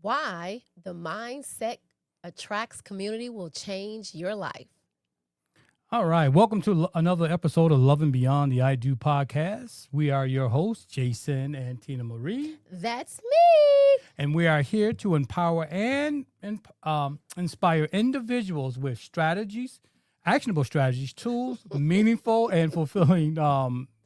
Why the Mindset Attracts community will change your life. All right. Welcome to another episode of Love and Beyond the I Do podcast. We are your hosts, Jason and Tina Marie. That's me. And we are here to empower and inspire individuals with strategies, actionable strategies, tools, meaningful and fulfilling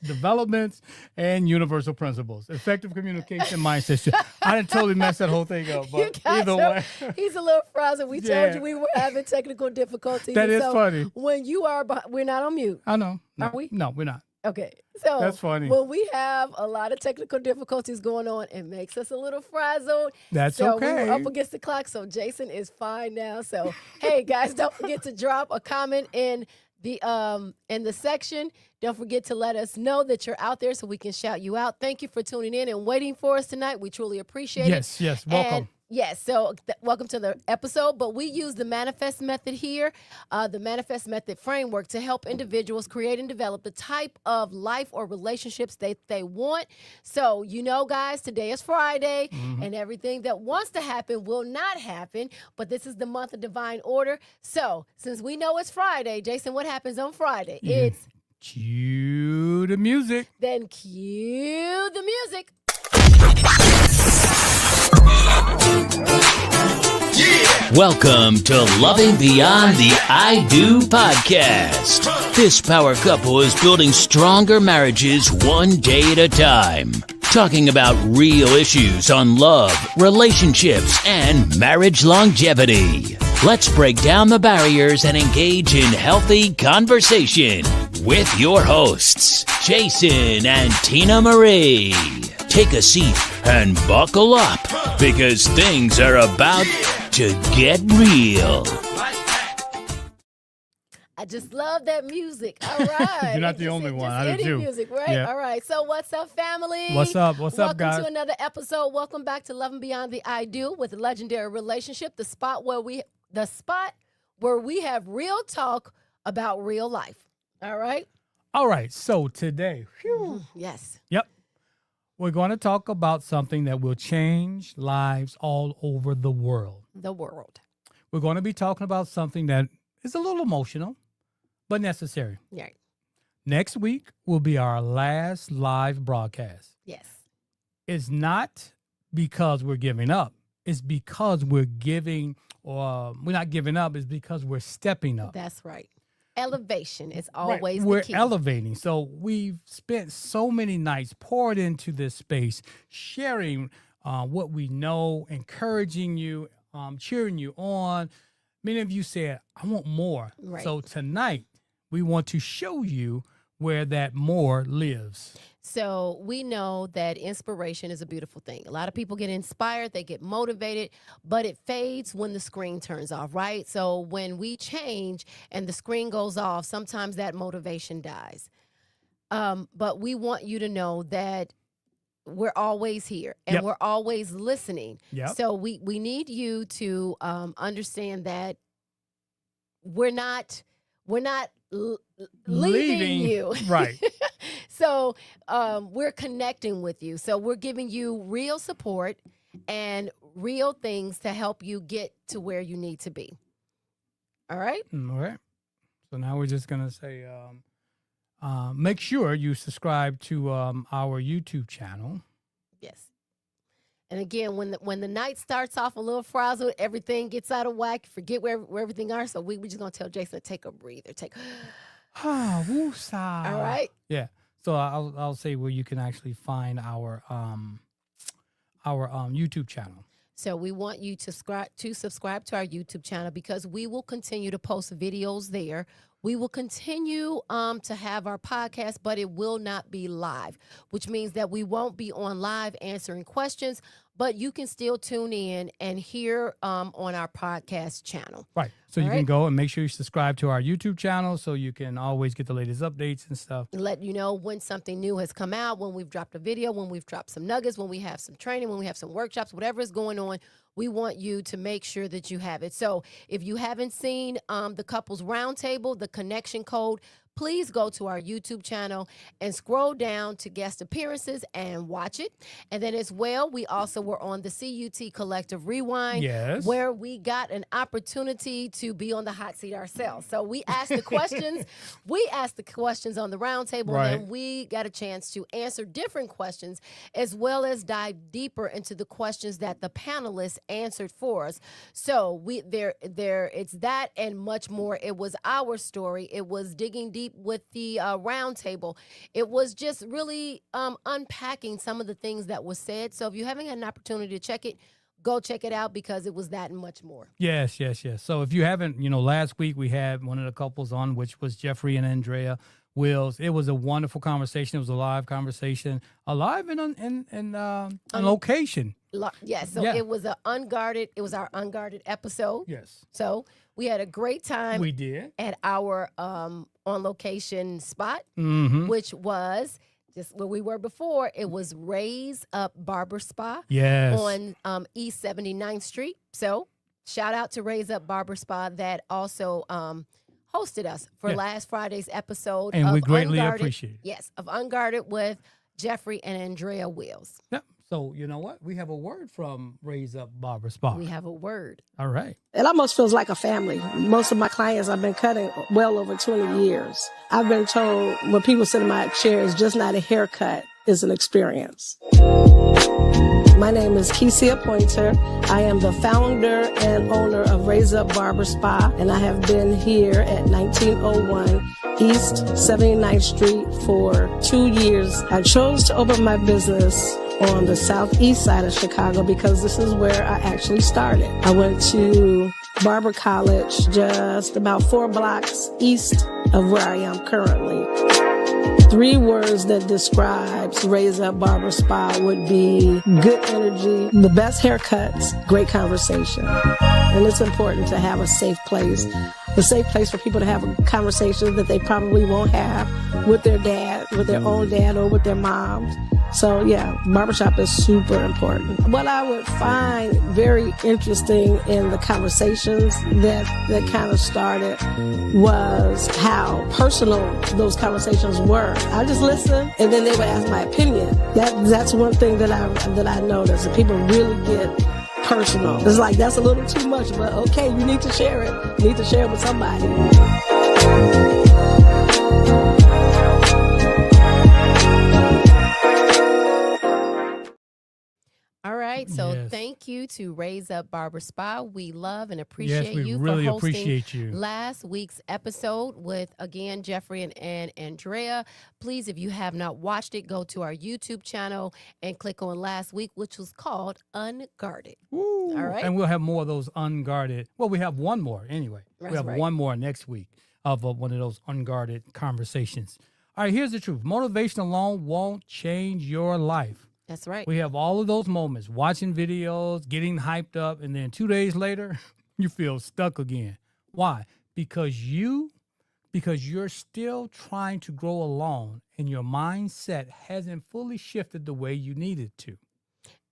developments, and universal principles. Effective communication mindset. I done totally messed that whole thing up, but either way. He's a little frazzled. We told you we were having technical difficulties. That is funny. When you are, we're not on mute. I know. No, Are we? No, we're not. Okay. So that's funny. When we have a lot of technical difficulties going on, it makes us a little frazzled. That's so okay. We were up against the clock, so Jason is fine now. So, hey, guys, don't forget to drop a comment in the section. Don't forget to let us know that you're out there so we can shout you out. Thank you for tuning in and waiting for us tonight. We truly appreciate it. Yes, welcome. And yes, so welcome to the episode. But we use the Manifest Method here, the Manifest Method framework to help individuals create and develop the type of life or relationships they want. So, guys, today is Friday, and everything that wants to happen will not happen. But this is the month of divine order. So, since we know it's Friday, Jason, what happens on Friday? Yeah. It's cue the music. Then cue the music. Welcome to Loving Beyond the I Do podcast. This power couple is building stronger marriages one day at a time. Talking about real issues on love, relationships, and marriage longevity. Let's break down the barriers and engage in healthy conversation with your hosts, Jason and Tina Marie. Take a seat and buckle up because things are about to get real. I just love that music. All right. You're not the only one. I do too. Music, right? Yeah. All right. So what's up, family? What's up? What's up, guys? Welcome to another episode. Welcome back to Love and Beyond the I Do with Legendary Relationship, the spot where we have real talk about real life. All right. All right. So today, yes. Yep. We're going to talk about something that will change lives all over the world. The world. We're going to be talking about something that is a little emotional, but necessary. Yeah. Next week will be our last live broadcast. Yes. It's not because we're giving up. It's because we're not giving up. It's because we're stepping up. That's right. Elevation is always We're the key. elevating. So we've spent so many nights poured into this space, sharing what we know, encouraging you, cheering you on. Many of you said, I want more. Right. So tonight, we want to show you where that more lives. So we know that inspiration is a beautiful thing. A lot of people get inspired, they get motivated, but it fades when the screen turns off, right? So when we change and the screen goes off, sometimes that motivation dies. But we want you to know that we're always here and we're always listening. Yep. So we need you to understand that we're not leaving you. Right. So we're connecting with you. So we're giving you real support and real things to help you get to where you need to be. All right? All right. So now we're just going to say, make sure you subscribe to our YouTube channel. Yes. And again, when the night starts off a little frazzled, everything gets out of whack, forget where everything are. So we're just going to tell Jason to take a breather. Woosah. All right? Yeah. So I'll say where you can actually find our YouTube channel. So we want you to subscribe to our YouTube channel because we will continue to post videos there. We will continue to have our podcast, but it will not be live, which means that we won't be on live answering questions, but you can still tune in and hear on our podcast channel. Right. So All you right. can go and make sure you subscribe to our YouTube channel so you can always get the latest updates and stuff. Let you know when something new has come out, when we've dropped a video, when we've dropped some nuggets, when we have some training, when we have some workshops, whatever is going on. We want you to make sure that you have it. So if you haven't seen the Couples Roundtable, the connection code, please go to our YouTube channel and scroll down to guest appearances and watch it. And then as well, we also were on the CUT Collective Rewind, Yes. where we got an opportunity to be on the hot seat ourselves. So we asked the questions. We asked the questions on the roundtable, Right. and we got a chance to answer different questions, as well as dive deeper into the questions that the panelists answered for us. So it's that and much more. It was our story. It was digging deep with the roundtable. It was just really unpacking some of the things that was said. So if you haven't had an opportunity to check it, go check it out, because it was that and much more. Yes. So if you haven't, last week we had one of the couples on, which was Jeffrey and Andrea Wills. It was a wonderful conversation. It was a live conversation, alive and on location. Yes, so Yeah. it was our unguarded episode. Yes, So we had a great time we did. at our on location spot, Mm-hmm. which was just where we were before. It was Raise Up Barber Spa Yes. on East 79th Street. So shout out to Raise Up Barber Spa that also hosted us for Yeah. last Friday's episode. And of we greatly Unguarded. appreciate it. Yes, of Unguarded with Jeffrey and Andrea Wills. Yep. So you know what? We have a word from Raise Up Barber Spa. We have a word. All right. It almost feels like a family. Most of my clients I've been cutting well over 20 years. I've been told when people sit in my chair, it's just not a haircut, it's an experience. My name is Kesia Pointer. I am the founder and owner of Raise Up Barber Spa, and I have been here at 1901 East 79th Street for 2 years. I chose to open my business on the southeast side of Chicago because this is where I actually started. I went to Barber College, just about 4 blocks east of where I am currently. 3 words that describes Raise Up Barber Spa would be good energy, the best haircuts, great conversation. And it's important to have a safe place for people to have a conversation that they probably won't have with their dad, with their own dad, or with their moms. So yeah, barbershop is super important. What I would find very interesting in the conversations that kind of started was how personal those conversations were. I just listened, and then they would ask my opinion. That's one thing that I noticed. That people really get personal. It's like, that's a little too much, but okay, you need to share it. You need to share it with somebody. All right, so Yes. thank you to Raise Up Barber Spa. We love and appreciate Yes, we you really for hosting appreciate you. last week's episode with, again, Jeffrey and Andrea. Please, if you have not watched it, go to our YouTube channel and click on last week, which was called Unguarded. Woo. All right. And we'll have more of those unguarded. Well, we have one more anyway. That's we have right. one more next week of one of those unguarded conversations. All right, here's the truth. Motivation alone won't change your life. That's right. We have all of those moments, watching videos, getting hyped up, and then 2 days later, you feel stuck again. Why? Because you're still trying to grow alone, and your mindset hasn't fully shifted the way you need it to.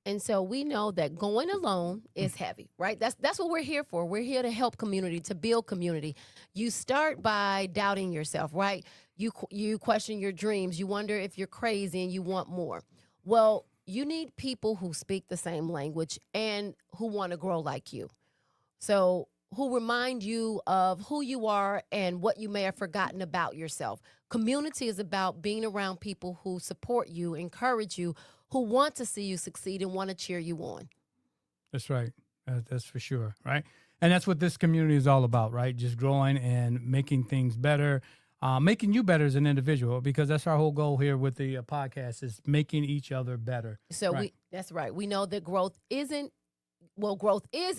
And so we know that going alone is heavy, right? That's what we're here for. We're here to help community, to build community. You start by doubting yourself, right? You question your dreams. You wonder if you're crazy and you want more. Well, you need people who speak the same language and who want to grow like you. So who remind you of who you are and what you may have forgotten about yourself. Community is about being around people who support you, encourage you, who want to see you succeed and want to cheer you on. That's right. That's for sure, right? And that's what this community is all about, right? Just growing and making things better, making you better as an individual, because that's our whole goal here with the podcast, is making each other better. So Right. that's right. We know that growth is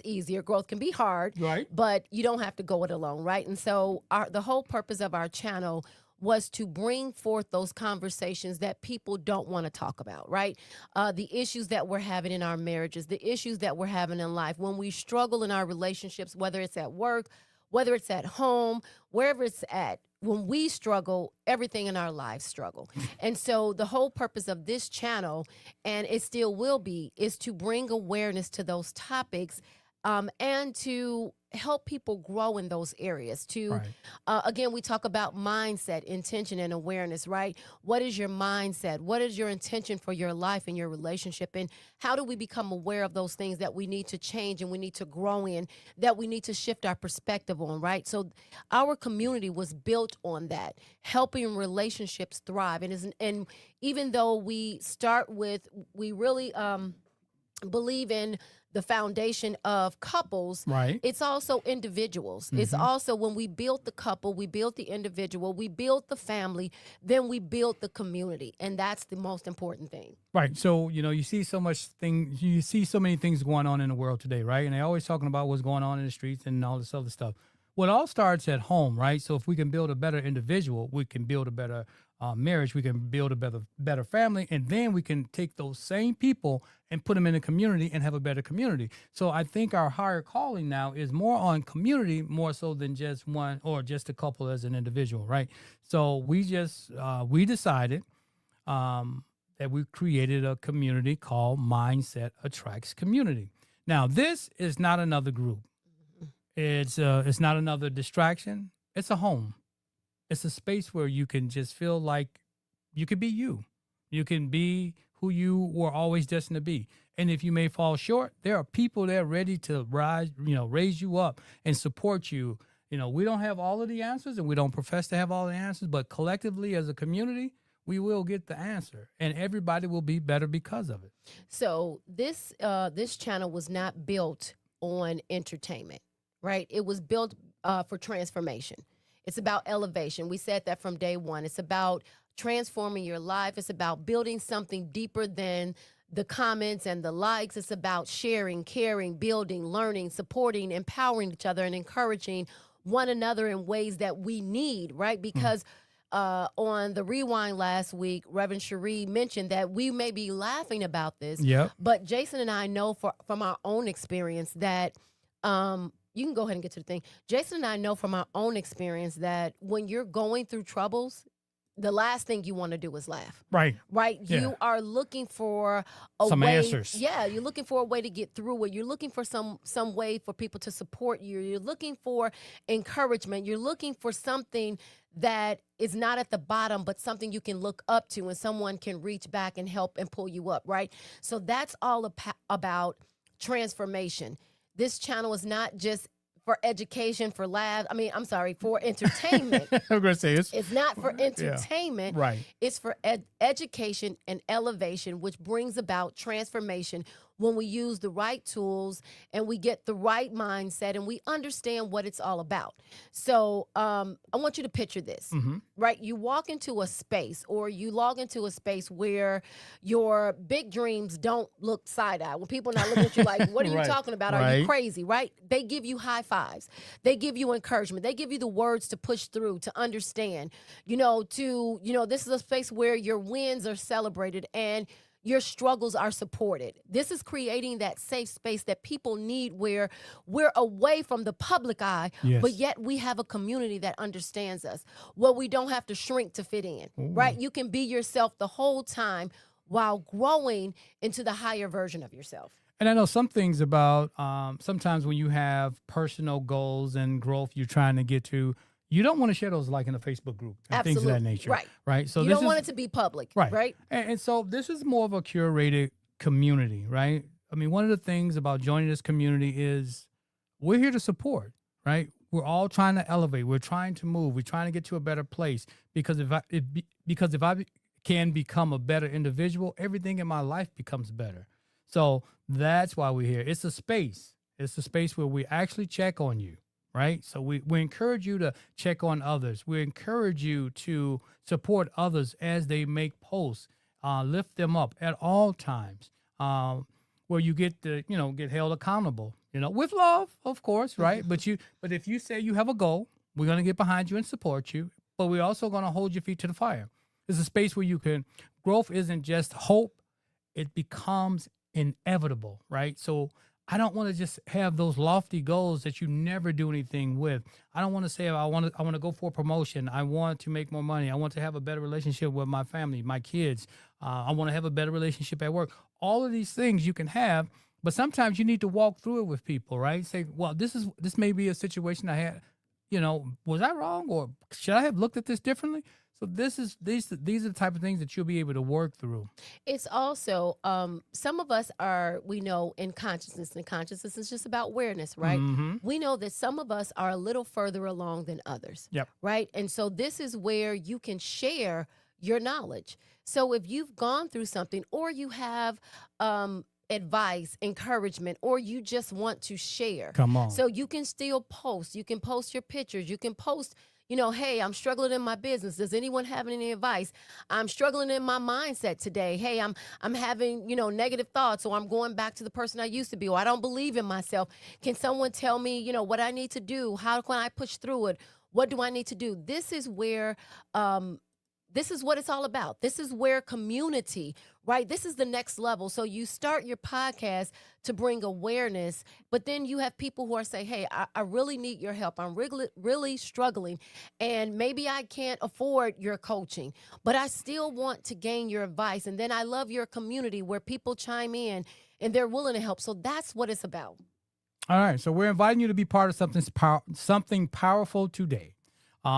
easier. Growth can be hard, Right. but you don't have to go it alone, right? And so the whole purpose of our channel was to bring forth those conversations that people don't want to talk about, right? The issues that we're having in our marriages, the issues that we're having in life, when we struggle in our relationships, whether it's at work, whether it's at home, wherever it's at. When we struggle, everything in our lives struggle. And so the whole purpose of this channel, and it still will be, is to bring awareness to those topics and to help people grow in those areas. To Right. again, we talk about mindset, intention, and awareness, right? What is your mindset? What is your intention for your life and your relationship? And how do we become aware of those things that we need to change and we need to grow in, that we need to shift our perspective on, right? So our community was built on that, helping relationships thrive. And even though we start with, we really believe in the foundation of couples, Right. it's also individuals. It's also when we build the couple, we build the individual, we build the family, then we build the community. And that's the most important thing. Right. So, you see you see so many things going on in the world today, right? And they're always talking about what's going on in the streets and all this other stuff. Well, it all starts at home, right? So if we can build a better individual, we can build a better marriage, we can build a better family, and then we can take those same people and put them in a community and have a better community. So I think our higher calling now is more on community, more so than just one or just a couple as an individual, right? So we decided that we created a community called Mindset Attracts Community. Now, this is not another group. It's not another distraction. It's a home. It's a space where you can just feel like you can be you. You can be who you were always destined to be. And if you may fall short, there are people there ready to raise you up and support you. We don't have all of the answers and we don't profess to have all the answers, but collectively as a community, we will get the answer and everybody will be better because of it. So this channel was not built on entertainment, right? It was built for transformation. It's about elevation. We said that from day one. It's about transforming your life. It's about building something deeper than the comments and the likes. It's about sharing, caring, building, learning, supporting, empowering each other, and encouraging one another in ways that we need, right? Because on the Rewind last week, Reverend Cherie mentioned that we may be laughing about this, Yep. but Jason and I know from our own experience that you can go ahead and get to the thing. Jason and I know from our own experience that when you're going through troubles, the last thing you want to do is laugh. Right. Right? Yeah. You are looking for a Some way. answers. Yeah, you're looking for a way to get through it. You're looking for some way for people to support you. You're looking for encouragement. You're looking for something that is not at the bottom, but something you can look up to and someone can reach back and help and pull you up, right? So that's all about transformation. This channel is not just for education, for for entertainment. I'm going to say It's not for entertainment. Right. It's for education and elevation, which brings about transformation when we use the right tools and we get the right mindset and we understand what it's all about. So I want you to picture this, right? You walk into a space or you log into a space where your big dreams don't look side-eye. When people are not looking at you like, what are you Right. talking about? Are Right. you crazy, right? They give you high fives. They give you encouragement. They give you the words to push through, to understand, this is a space where your wins are celebrated and your struggles are supported. This is creating that safe space that people need where we're away from the public eye, Yes. but yet we have a community that understands us, where we don't have to shrink to fit in, right? You can be yourself the whole time while growing into the higher version of yourself. And I know some things about sometimes when you have personal goals and growth you're trying to get to, you don't want to share those like in a Facebook group and things of that Absolutely. nature. Right. Right. So You this don't is, want it to be public, right. right? And so this is more of a curated community, right? I mean, one of the things about joining this community is we're here to support, right? We're all trying to elevate. We're trying to move. We're trying to get to a better place because if I can become a better individual, everything in my life becomes better. So that's why we're here. It's a space. It's a space where we actually check on you, right? So we encourage you to check on others. We encourage you to support others as they make posts, lift them up at all times, where you get to, get held accountable, with love, of course, right? But if you say you have a goal, we're going to get behind you and support you, but we're also going to hold your feet to the fire. It's a space where growth isn't just hope, it becomes inevitable, right? So I don't want to just have those lofty goals that you never do anything with. I don't want to say I want to go for a promotion. I want to make more money. I want to have a better relationship with my family, my kids. I want to have a better relationship at work. All of these things you can have, But sometimes you need to walk through it with people, right? Say, well, this may be a situation I had, was I wrong, or should I have looked at this differently? So these are the type of things that you'll be able to work through. It's also some of us we know in consciousness, and consciousness is just about awareness, right? Mm-hmm. We know that some of us are a little further along than others. Yep. Right. And so this is where you can share your knowledge. So if you've gone through something, or you have advice, encouragement, or you just want to share. Come on. So you can still post. You can post your pictures. You can post, hey, I'm struggling in my business. Does anyone have any advice? I'm struggling in my mindset today. Hey, I'm having, negative thoughts, or I'm going back to the person I used to be, or I don't believe in myself. Can someone tell me, what I need to do? How can I push through it? What do I need to do? This is where this is what it's all about. This is where community, right? This is the next level. So you start your podcast to bring awareness, but then you have people who are saying, hey, I really need your help. I'm really struggling, and maybe I can't afford your coaching, but I still want to gain your advice. And then I love your community where people chime in and they're willing to help. So that's what it's about. All right. So we're inviting you to be part of something powerful today,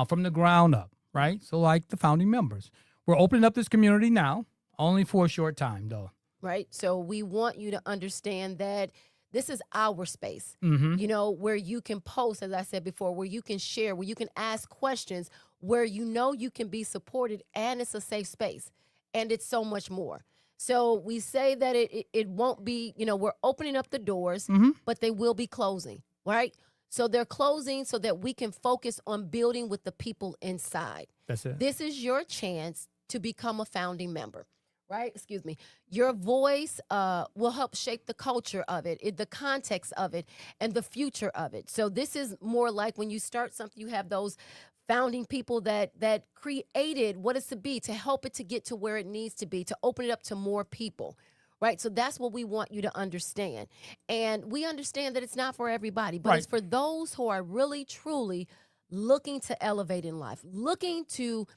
from the ground up. Right? So like the founding members, we're opening up this community now, only for a short time though. Right? So we want you to understand that this is our space, Mm-hmm. Where you can post, as I said before, where you can share, where you can ask questions, where you can be supported, and it's a safe space. And it's so much more. So we say that it won't be, we're opening up the doors, Mm-hmm. but they will be closing, right? So they're closing so that we can focus on building with the people inside. That's it. This is your chance to become a founding member, right? Excuse me. Your voice will help shape the culture of it, the context of it, and the future of it. So this is more like when you start something, you have those founding people that created what it's to be, to help it to get to where it needs to be, to open it up to more people. Right. So that's what we want you to understand. And we understand that it's not for everybody, but it's for those who are really, truly looking to elevate in life, looking to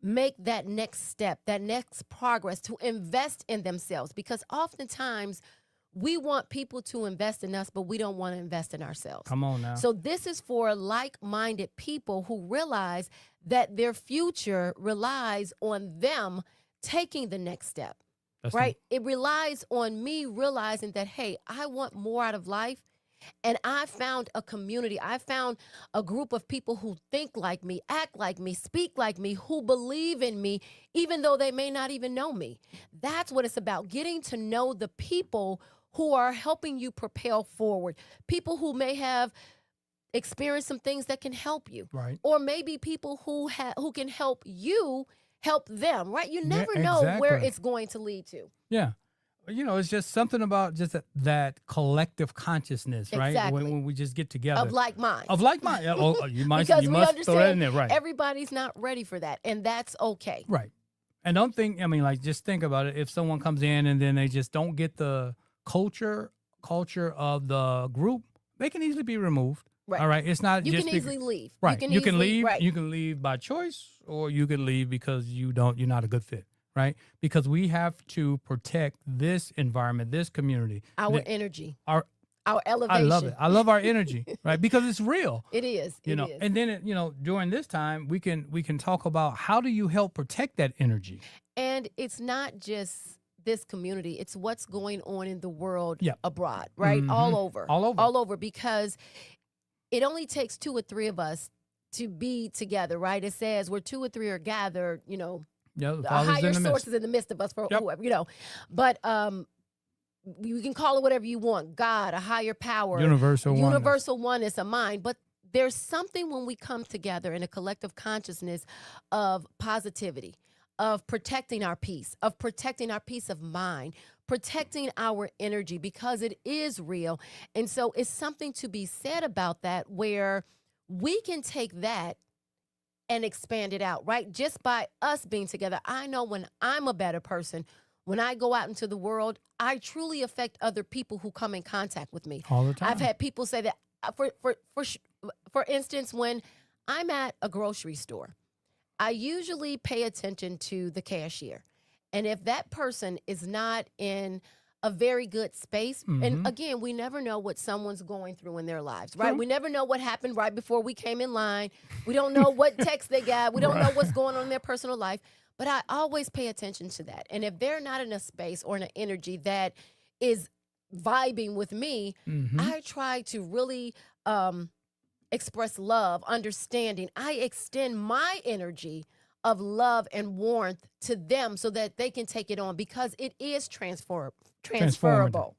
make that next step, that next progress, to invest in themselves. Because oftentimes we want people to invest in us, but we don't want to invest in ourselves. Come on now. So this is for like-minded people who realize that their future relies on them taking the next step. That's right? It relies on me realizing that, hey, I want more out of life. And I found a community. I found a group of people who think like me, act like me, speak like me, who believe in me, even though they may not even know me. That's what it's about, getting to know the people who are helping you propel forward, people who may have experienced some things that can help you. Right. Or maybe people who can help you help them, right? You never Yeah, know where exactly. it's going to lead to. Yeah. It's just something about just that collective consciousness, right? Exactly. When we just get together. Of like mind. Of like mind. Oh, you must Because you we must throw that in understand there, right? everybody's not ready for that, and that's okay. Right. And don't think, just think about it. If someone comes in and then they just don't get the culture of the group, they can easily be removed. Right. All right. It's not You just can easily leave. right. You can leave. Right. You can leave by choice, or you can leave because you're not a good fit. Right. Because we have to protect this environment, this community, Our energy, our elevation. I love it. I love our energy, right? Because it's real. It is. It is. And then during this time we can talk about how do you help protect that energy. And it's not just this community, it's what's going on in the world Yeah. abroad, right? Mhm. All over. All over. Because it only takes 2 or 3 of us to be together, right? It says where 2 or 3 are gathered, Yeah, the a Father's higher in the midst. sources in the midst of us for Yep. whoever, But you can call it whatever you want, God, a higher power, Universal oneness, a mind. But there's something when we come together in a collective consciousness of positivity, of protecting our peace, of protecting our peace of mind, protecting our energy, because it is real. And so it's something to be said about that, where we can take that and expand it out, right? Just by us being together. I know when I'm a better person, when I go out into the world, I truly affect other people who come in contact with me. All the time. I've had people say that, for instance, when I'm at a grocery store, I usually pay attention to the cashier. And if that person is not in a very good space. And Mhm. again, we never know what someone's going through in their lives, right? True. We never know what happened right before we came in line. We don't know what text they got. We don't know what's going on in their personal life. But I always pay attention to that. And if they're not in a space or in an energy that is vibing with me, Mhm. I try to really express love, understanding. I extend my energy of love and warmth to them so that they can take it on because it is transferable, Transformative.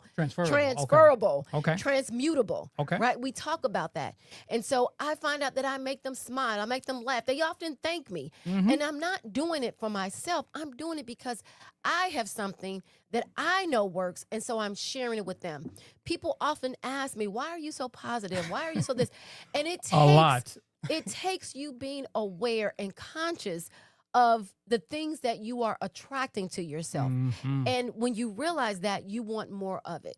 Okay. transmutable. Okay. Right? We talk about that. And so I find out that I make them smile, I make them laugh. They often thank me. Mhm. And I'm not doing it for myself. I'm doing it because I have something that I know works, and so I'm sharing it with them. People often ask me, "Why are you so positive? Why are you so this?" And it takes A lot. it takes you being aware and conscious of the things that you are attracting to yourself. Mhm. And when you realize that, you want more of it.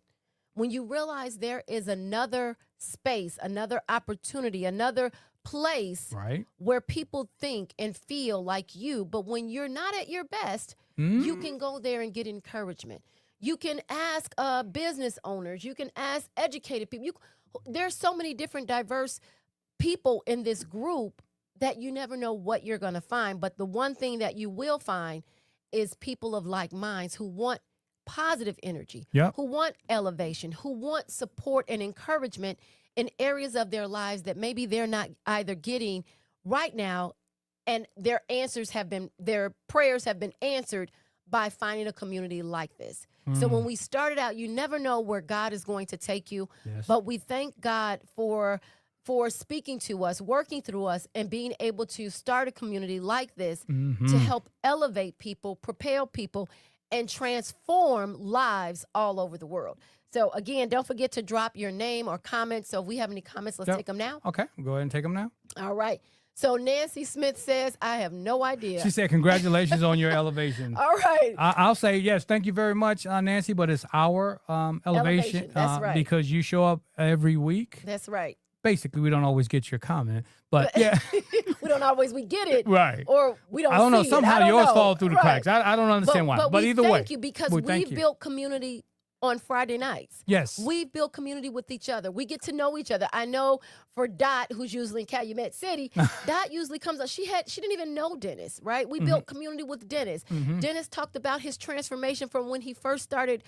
When you realize there is another space, another opportunity, another place Right. where people think and feel like you, but when you're not at your best, you Mm. can go there and get encouragement. You can ask business owners, you can ask educated people. There's so many different diverse people in this group that you never know what you're going to find. But the one thing that you will find is people of like minds who want positive energy, Yep. who want elevation, who want support and encouragement in areas of their lives that maybe they're not either getting right now, and their prayers have been answered by finding a community like this. So when we started out, you never know where God is going to take you, Yes. but we thank God for speaking to us, working through us, and being able to start a community like this to help elevate people, propel people, and transform lives all over the world. So again, don't forget to drop your name or comments. So if we have any comments, let's Yep. take them now. Okay. Go ahead and take them now. All right. So Nancy Smith says, I have no idea. She said, "Congratulations on your elevation." All right. I'll say yes. Thank you very much, Nancy. But it's our elevation, That's right. because you show up every week. That's right. Basically, we don't always get your comment, but yeah, we get it. right. Or we don't I don't know. see it. Somehow I don't yours know. fall through the Right. cracks. I don't understand why. But we either way, thank you because we we thank you. built community on Friday nights. Yes. We build community with each other. We get to know each other. I know for Dot, who's usually in Calumet City, Dot usually comes up. She didn't even know Dennis, right? We built community with Dennis. Dennis talked about his transformation from when he first started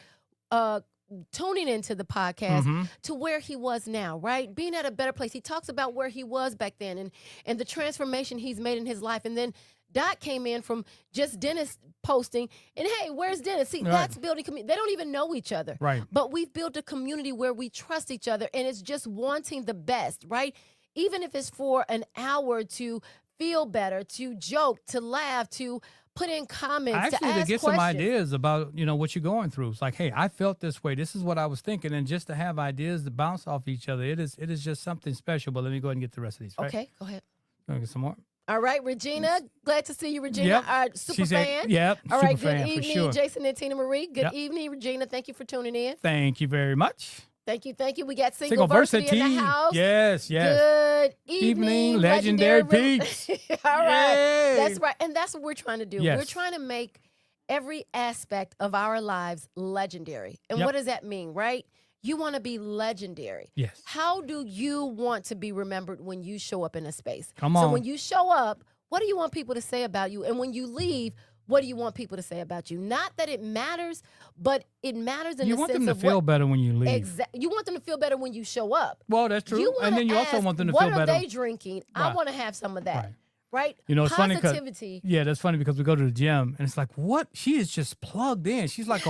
tuning into the podcast to where he was now, right? Being at a better place. He talks about where he was back then and the transformation he's made in his life. And then Dot came in from just Dennis posting, and hey, where's Dennis? See, Right. that's building community. They don't even know each other. Right. But we've built a community where we trust each other, and it's just wanting the best, right? Even if it's for an hour to feel better, to joke, to laugh, to put in comments, Actually, to ask get some questions. ideas about what you're going through. It's like, hey, I felt this way. This is what I was thinking, and just to have ideas to bounce off each other, it is just something special. But let me go ahead and get the rest of these. Right? Okay, go ahead. Wanna get some more. All right, Regina, glad to see you, Regina, Yep. our super She said, fan. yep, All right, super good fan, for evening, sure. Jason and Tina Marie. Good Yep. evening, Regina. Thank you for tuning in. Thank you very much. Thank you. We got Single Singleversity in Versity. the house. Yes. Good Evening, evening, legendary peeps. All right. Yay. That's right. And that's what we're trying to do. Yes. We're trying to make every aspect of our lives legendary. And Yep. what does that mean, right? You want to be legendary. Yes. How do you want to be remembered when you show up in a space? Come So on. when you show up, what do you want people to say about you? And when you leave, what do you want people to say about you? Not that it matters, but it matters in You the want sense them to of feel better when you leave. You want them to feel better when you show up. Well, that's true. You And wanna then you also ask, want them to what feel better. are they drinking? I Right. want to have some of that. Right. Right? It's funny 'cause- Positivity. yeah, that's funny because we go to the gym and it's like, what? She is just plugged in. She's like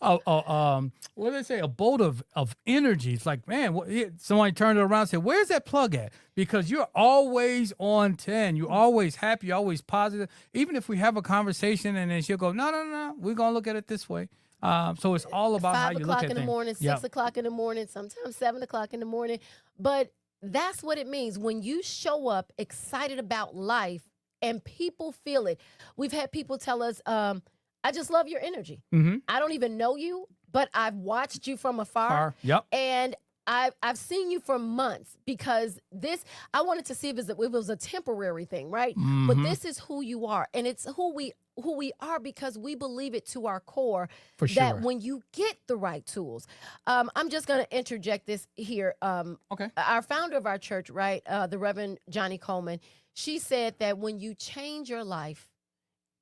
what do they say? A bolt of energy. It's like, man, somebody turned it around and said, where's that plug at? Because you're always on 10. You're always happy. You're always positive. Even if we have a conversation and then she'll go, no, we're going to look at it this way. So it's all about how 5 you look o'clock at in the things. morning, 6 Yep. o'clock in the morning, sometimes 7 o'clock in the morning. But that's what it means when you show up excited about life and people feel it. We've had people tell us, I just love your energy. Mhm. I don't even know you, but I've watched you from afar. Yep. And I've seen you for months because I wanted to see if it was a temporary thing, right? But this is who you are, and it's who we are because we believe it to our core For that sure. when you get the right tools. I'm just going to interject this here. Okay. Our founder of our church, right, the Reverend Johnny Coleman, she said that when you change your life,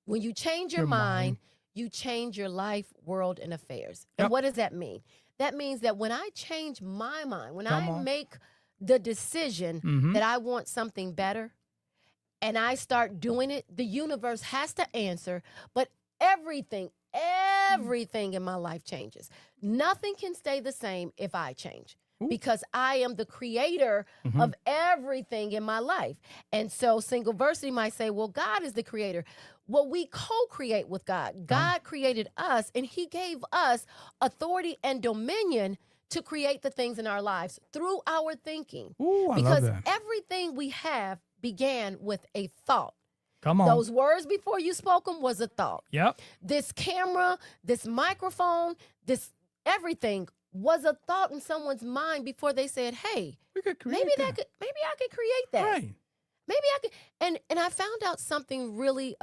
when you change your mind, you change your life, world, and affairs. And Yep. what does that mean? That means that when I change my mind, when Come I on. make the decision that I want something better and I start doing it, the universe has to answer, but everything in my life changes. Nothing can stay the same if I change. Because I am the creator of everything in my life. And so Singleversity might say, well, God is the creator. Well, we co-create with God. God created us, and he gave us authority and dominion to create the things in our lives through our thinking. Ooh, I Because love that. everything we have began with a thought. Come on. Those words before you spoke them was a thought. Yep. This camera, this microphone, this everything was a thought in someone's mind before they said, hey, We could create maybe I could create that. Right. Maybe I could. And I found out something really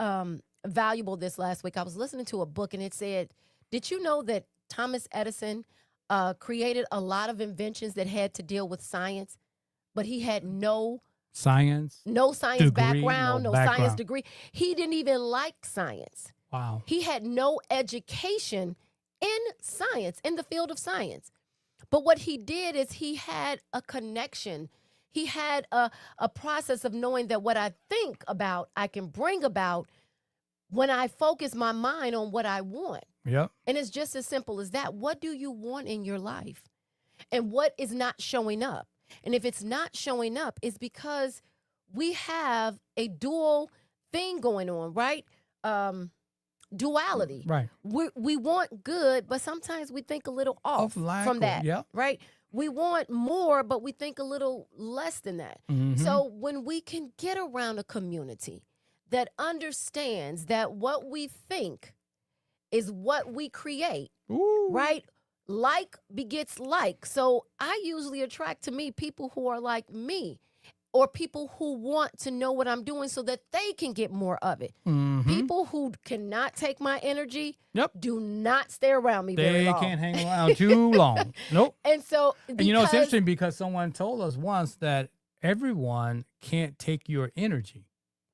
valuable this last week. I was listening to a book and it said, did you know that Thomas Edison created a lot of inventions that had to deal with science, but he had no Science. science Degree, background, no no science background. degree. He didn't even like science. Wow. He had no education in science, in the field of science. But what he did is he had a connection. He had a process of knowing that what I think about, I can bring about when I focus my mind on what I want. Yep. And it's just as simple as that. What do you want in your life? And what is not showing up? And if it's not showing up, it's because we have a dual thing going on, right? Duality. Right. We want good, but sometimes we think a little off lack from or- that, yep. right? We want more, but we think a little less than that. So when we can get around a community that understands that what we think is what we create, Ooh. right? Like begets like. So I usually attract to me people who are like me or people who want to know what I'm doing so that they can get more of it. People who cannot take my energy Yep. do not stay around me very They long. can't hang around too long. Nope. And so, And you know, it's because- interesting because someone told us once that everyone can't take your energy,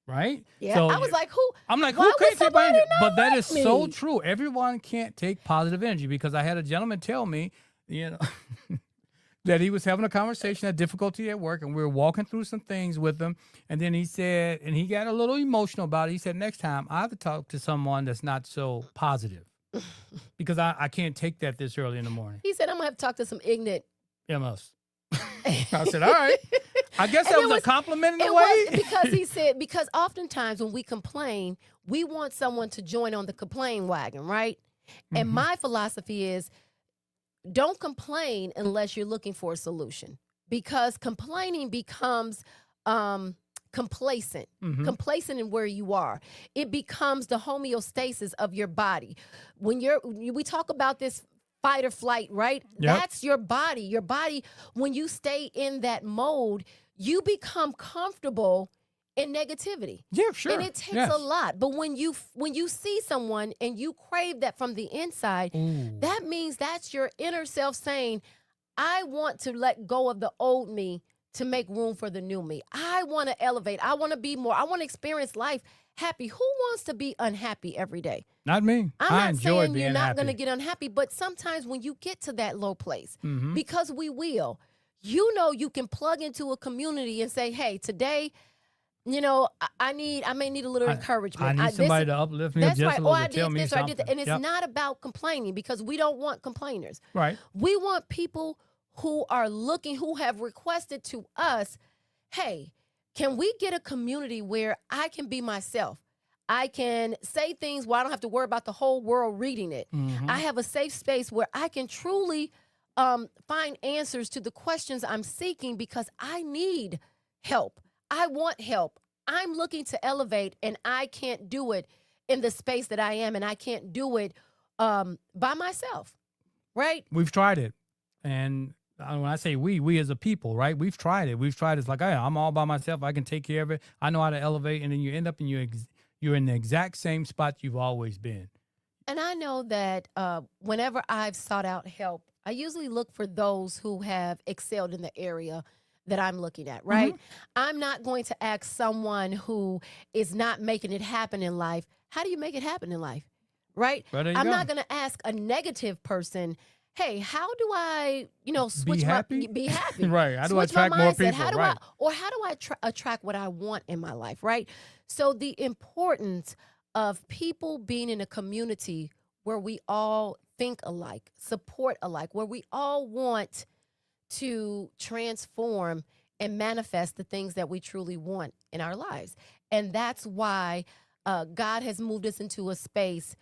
right? Yeah, So I was like, who? I'm like, why who would can't take my somebody energy? not But that like is so me? true. Everyone can't take positive energy because I had a gentleman tell me, you know, that he was having a conversation, had difficulty at work, and we were walking through some things with him. And then he said, and he got a little emotional about it. He said, next time I have to talk to someone that's not so positive because I can't take that this early in the morning. He said, I'm going to have to talk to some ignorant. MS. I said, all right. I guess And that it was a was- compliment in a It way. was because he said, because oftentimes when we complain, we want someone to join on the complain wagon, right? And my philosophy is don't complain unless you're looking for a solution because complaining becomes complacent, complacent in where you are. It becomes the homeostasis of your body. When we talk about this fight or flight, right? Yep. That's your body. Your body, when you stay in that mode, you become comfortable in negativity. Yeah, sure. And it takes Yes. a lot. But when you see someone and you crave that from the inside, Ooh. that means that's your inner self saying, I want to let go of the old me to make room for the new me. I want to elevate. I want to be more. I want to experience life happy. Who wants to be unhappy every day? Not me. I'm I not enjoy saying being you're not happy. going to get unhappy, but sometimes when you get to that low place, Mm-hmm. because we will, you know, you can plug into a community and say, hey, today, you know, I may need a little encouragement. I need somebody to uplift me up That's just right. a Oh, little I bit. Tell did me this or I something. did that. And it's Yep. not about complaining because we don't want complainers. Right. We want people who are looking, who have requested to us, hey, can we get a community where I can be myself? I can say things where I don't have to worry about the whole world reading it. Mhm. I have a safe space where I can truly find answers to the questions I'm seeking because I need help. I want help. I'm looking to elevate and I can't do it in the space that I am and I can't do it by myself, right? We've tried it, and when I say we as a people, right? We've tried it. We've tried it. It's like, hey, I'm all by myself. I can take care of it. I know how to elevate. And then you end up in you're in the exact same spot you've always been. And I know that whenever I've sought out help, I usually look for those who have excelled in the area that I'm looking at, right? I'm not going to ask someone who is not making it happen in life, how do you make it happen in life, right? Well, there you I'm go. not going to ask a negative person, hey, how do I, switch be happy? Right. How do I Switch my attract more mindset. people? How do Right. how do I attract what I want in my life, right? So the importance of people being in a community where we all think alike, support alike, where we all want to transform and manifest the things that we truly want in our lives. And that's why God has moved us into a space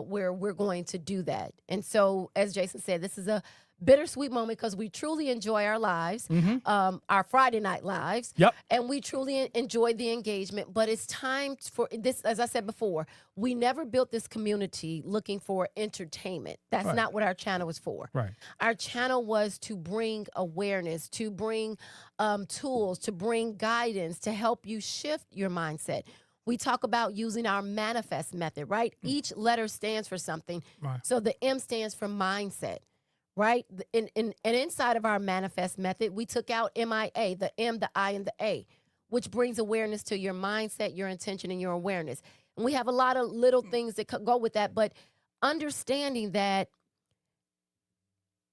where we're going to do that. And so, as Jason said, this is a bittersweet moment because we truly enjoy our lives, our Friday night lives. Yep. And we truly enjoy the engagement. But it's time for this, as I said before, we never built this community looking for entertainment. That's Right. not what our channel was for. Right. Our channel was to bring awareness, to bring tools, to bring guidance, to help you shift your mindset. We talk about using our manifest method, right? Each letter stands for something. Right. So the M stands for mindset, right? And inside of our manifest method, we took out MIA, the M, the I, and the A, which brings awareness to your mindset, your intention, and your awareness. And we have a lot of little things that go with that, but understanding that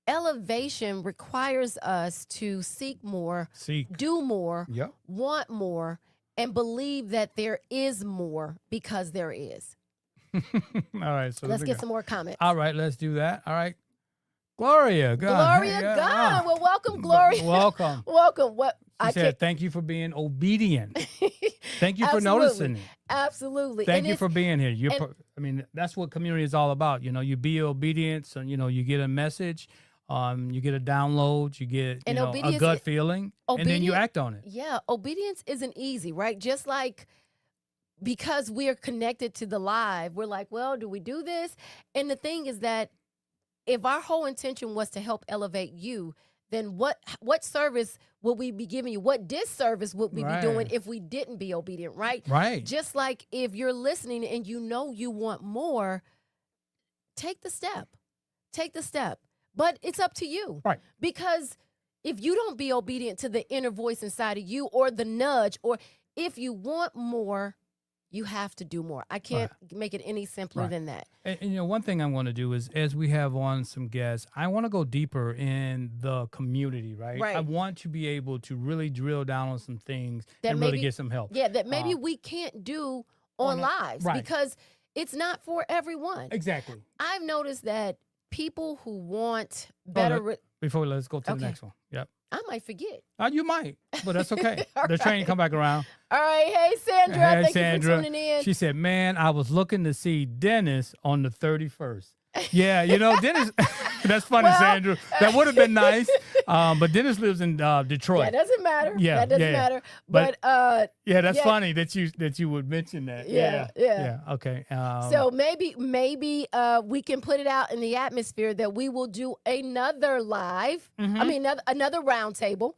elevation requires us to seek more, do more, Yep. want more, and believe that there is more because there is. All right. So Let's get some more comments. All right. Let's do that. All right. Gloria. Gloria Gunn. Well, welcome, Gloria. Welcome. Welcome. What She said, thank you for being obedient. Thank you for Absolutely. noticing it. Absolutely. Thank And you it's- for being here. and- I mean, that's what community is all about. You be obedient. So, you get a message, you get a download, you get And a obedience gut is- feeling, and then you obedient- act on it. Yeah, obedience isn't easy, right? Just like because we are connected to the live, we're like, well, do we do this? And the thing is that if our whole intention was to help elevate you, then what service would we be giving you? What disservice would we be doing Right. if we didn't be obedient, right? Right. Just like if you're listening and you know you want more, take the step. Take the step. But it's up to you. Right. Because if you don't be obedient to the inner voice inside of you or the nudge, or if you want more, you have to do more. I can't make it any simpler Right. than that. And one thing I want to do is, as we have on some guests, I want to go deeper in the community, right? Right. I want to be able to really drill down on some things That and really maybe- get some help. Yeah, that maybe we can't do on lives right. because it's not for everyone. Exactly. I've noticed that people who want better, Before let's go to Okay. the next one. Yep. I might forget. You might, but that's okay. All The train right. come back around. All right, hey Sandra, Hey, thank Sandra. you for tuning in. She said, "Man, I was looking to see Dennis on the 31st." Yeah, Dennis. That's funny, Well, Sandra. That would have been nice. But Dennis lives in Detroit. That doesn't matter. Yeah, that doesn't yeah. matter. But- But Yeah, that's Yeah. funny that you would mention that. Yeah, yeah. Okay. so maybe we can put it out in the atmosphere that we will do another live. I mean, another round table.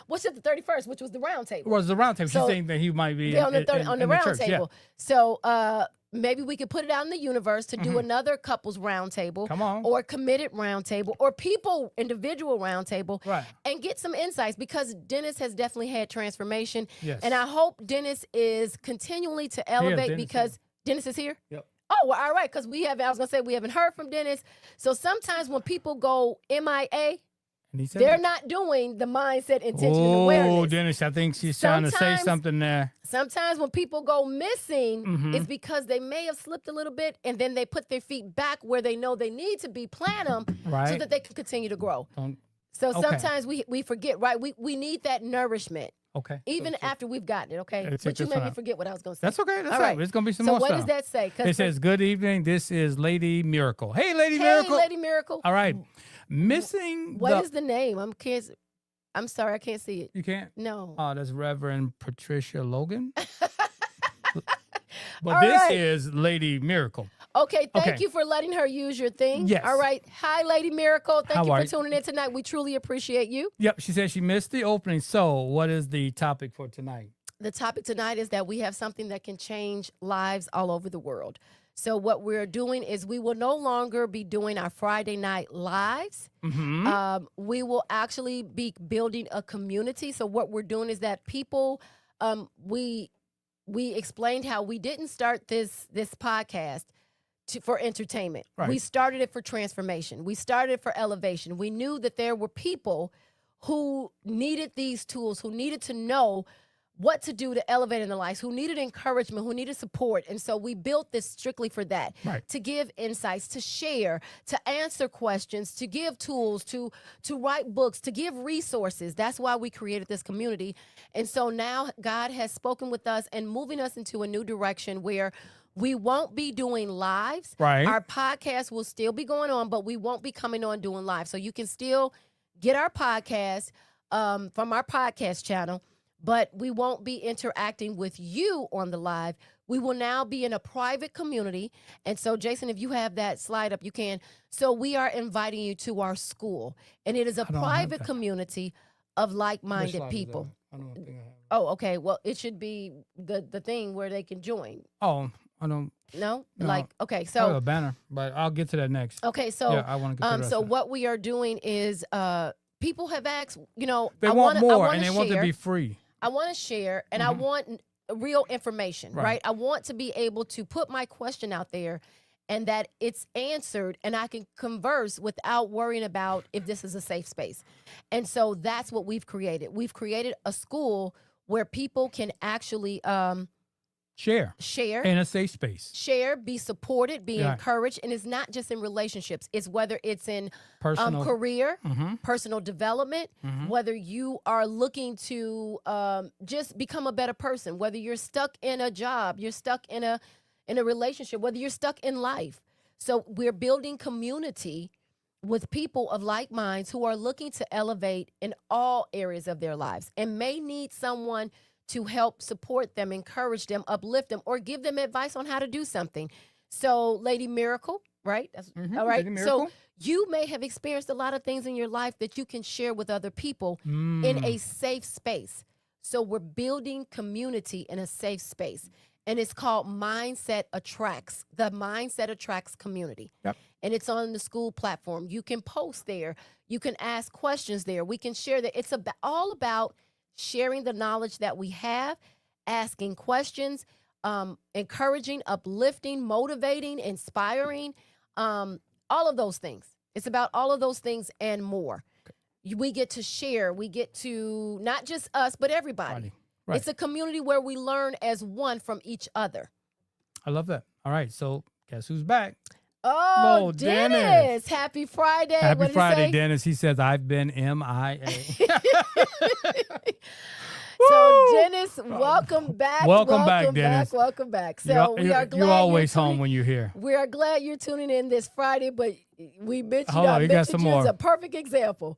What's at the 31st, which was the round table. Was the round table? So- She's saying that he might be Yeah, on the round church. table. So maybe we could put it out in the universe to do another couples round table. Come on. Or committed round table or people individual round table. Right. And get some insights because Dennis has definitely had transformation. Yes. And I hope Dennis is continually to elevate Dennis because Dennis is here. Yep. Oh, well, all right, because we haven't heard from Dennis. So sometimes when people go MIA, And he said they're that. not doing the mindset, intention, and Oh, awareness. Dennis, I think she's trying to say Sometimes- something there. Sometimes when people go missing, Mhm. it's because they may have slipped a little bit and then they put their feet back where they know they need to be, plant them so Right. that they can continue to grow. Don't- So Okay. sometimes we forget, right? We need that nourishment Okay. even after we've gotten it, okay? Let's But check you this made one me out. forget what I was going to say. That's okay. That's All all right. right. It's gonna be some So more what stuff. does that say? 'Cause It says, "Good evening. This is Lady Miracle." Hey, Lady hey, Miracle. Lady Miracle. All right. Missing. What is the name? I'm sorry, I can't see it. You can't. No. Oh, that's Reverend Patricia Logan. But All this right. is Lady Miracle. Okay, thank Okay. you for letting her use your thing. Yes. All right. Hi, Lady Miracle. Thank How you are for you? tuning in tonight. We truly appreciate you. Yep, she said she missed the opening. So, what is the topic for tonight? The topic tonight is that we have something that can change lives all over the world. So what we're doing is we will no longer be doing our Friday night lives. Mm-hmm. We will actually be building a community. So what we're doing is that people, we explained how we didn't start this podcast for entertainment. Right. We started it for transformation. We started it for elevation. We knew that there were people who needed these tools, who needed to know what to do to elevate in their lives, who needed encouragement, who needed support. And so we built this strictly for that, Right. to give insights, to share, to answer questions, to give tools, to write books, to give resources. That's why we created this community. And so now God has spoken with us and moving us into a new direction where we won't be doing lives. Right. Our podcast will still be going on, but we won't be coming on doing live. So you can still get our podcast from our podcast channel, but we won't be interacting with you on the live. We will now be in a private community. And so, Jason, if you have that slide up, you can. So we are inviting you to our school. And it is a don't have private that. community of Which like-minded slide is people. that? I don't think I have it. Oh, okay. Well, it should be the thing where they can join. Oh, I don't. No? No. Like, okay. I have So, a banner, but I'll get to that next. okay. So, yeah, I want to get to the rest so of it. what we are doing is people have asked, They I want wanna- I more, wanna and they want to share. be free. I want to share and I want real information, Right. right? I want to be able to put my question out there and that it's answered and I can converse without worrying about if this is a safe space. And so that's what we've created. We've created a school where people can actually Share share. in a safe space. Share, be supported, be Right. encouraged, and it's not just in relationships. It's whether it's in Personal. career, Mhm. personal development, Mhm. whether you are looking to just become a better person, whether you're stuck in a job, you're stuck in a relationship, whether you're stuck in life. So we're building community with people of like minds who are looking to elevate in all areas of their lives and may need someone to help support them, encourage them, uplift them, or give them advice on how to do something. So, Lady Miracle, right? That's, Mhm, all right. Lady So Miracle. you may have experienced a lot of things in your life that you can share with other people in Mm. a safe space. So we're building community in a safe space. And it's called Mindset Attracts, the Mindset Attracts community. Yep. And it's on the school platform. You can post there. You can ask questions there. We can share that. It's all about sharing the knowledge that we have, asking questions, encouraging, uplifting, motivating, inspiring, all of those things. It's about all of those things and more. We get to share. We get to, not just us, but everybody. Right. It's a community where we learn as one from each other. I love that. All right, so guess who's back? Oh, Oh, Dennis. Dennis. Happy Friday. What Happy did he Friday, say? Dennis. He says, I've been MIA. So, Dennis, welcome back. Welcome back, Dennis. Welcome back. So, we are glad you're always tuning- home when you're here. We are glad you're tuning in this Friday, but we mentioned, Hold on, I you got mentioned some you as more. a perfect example.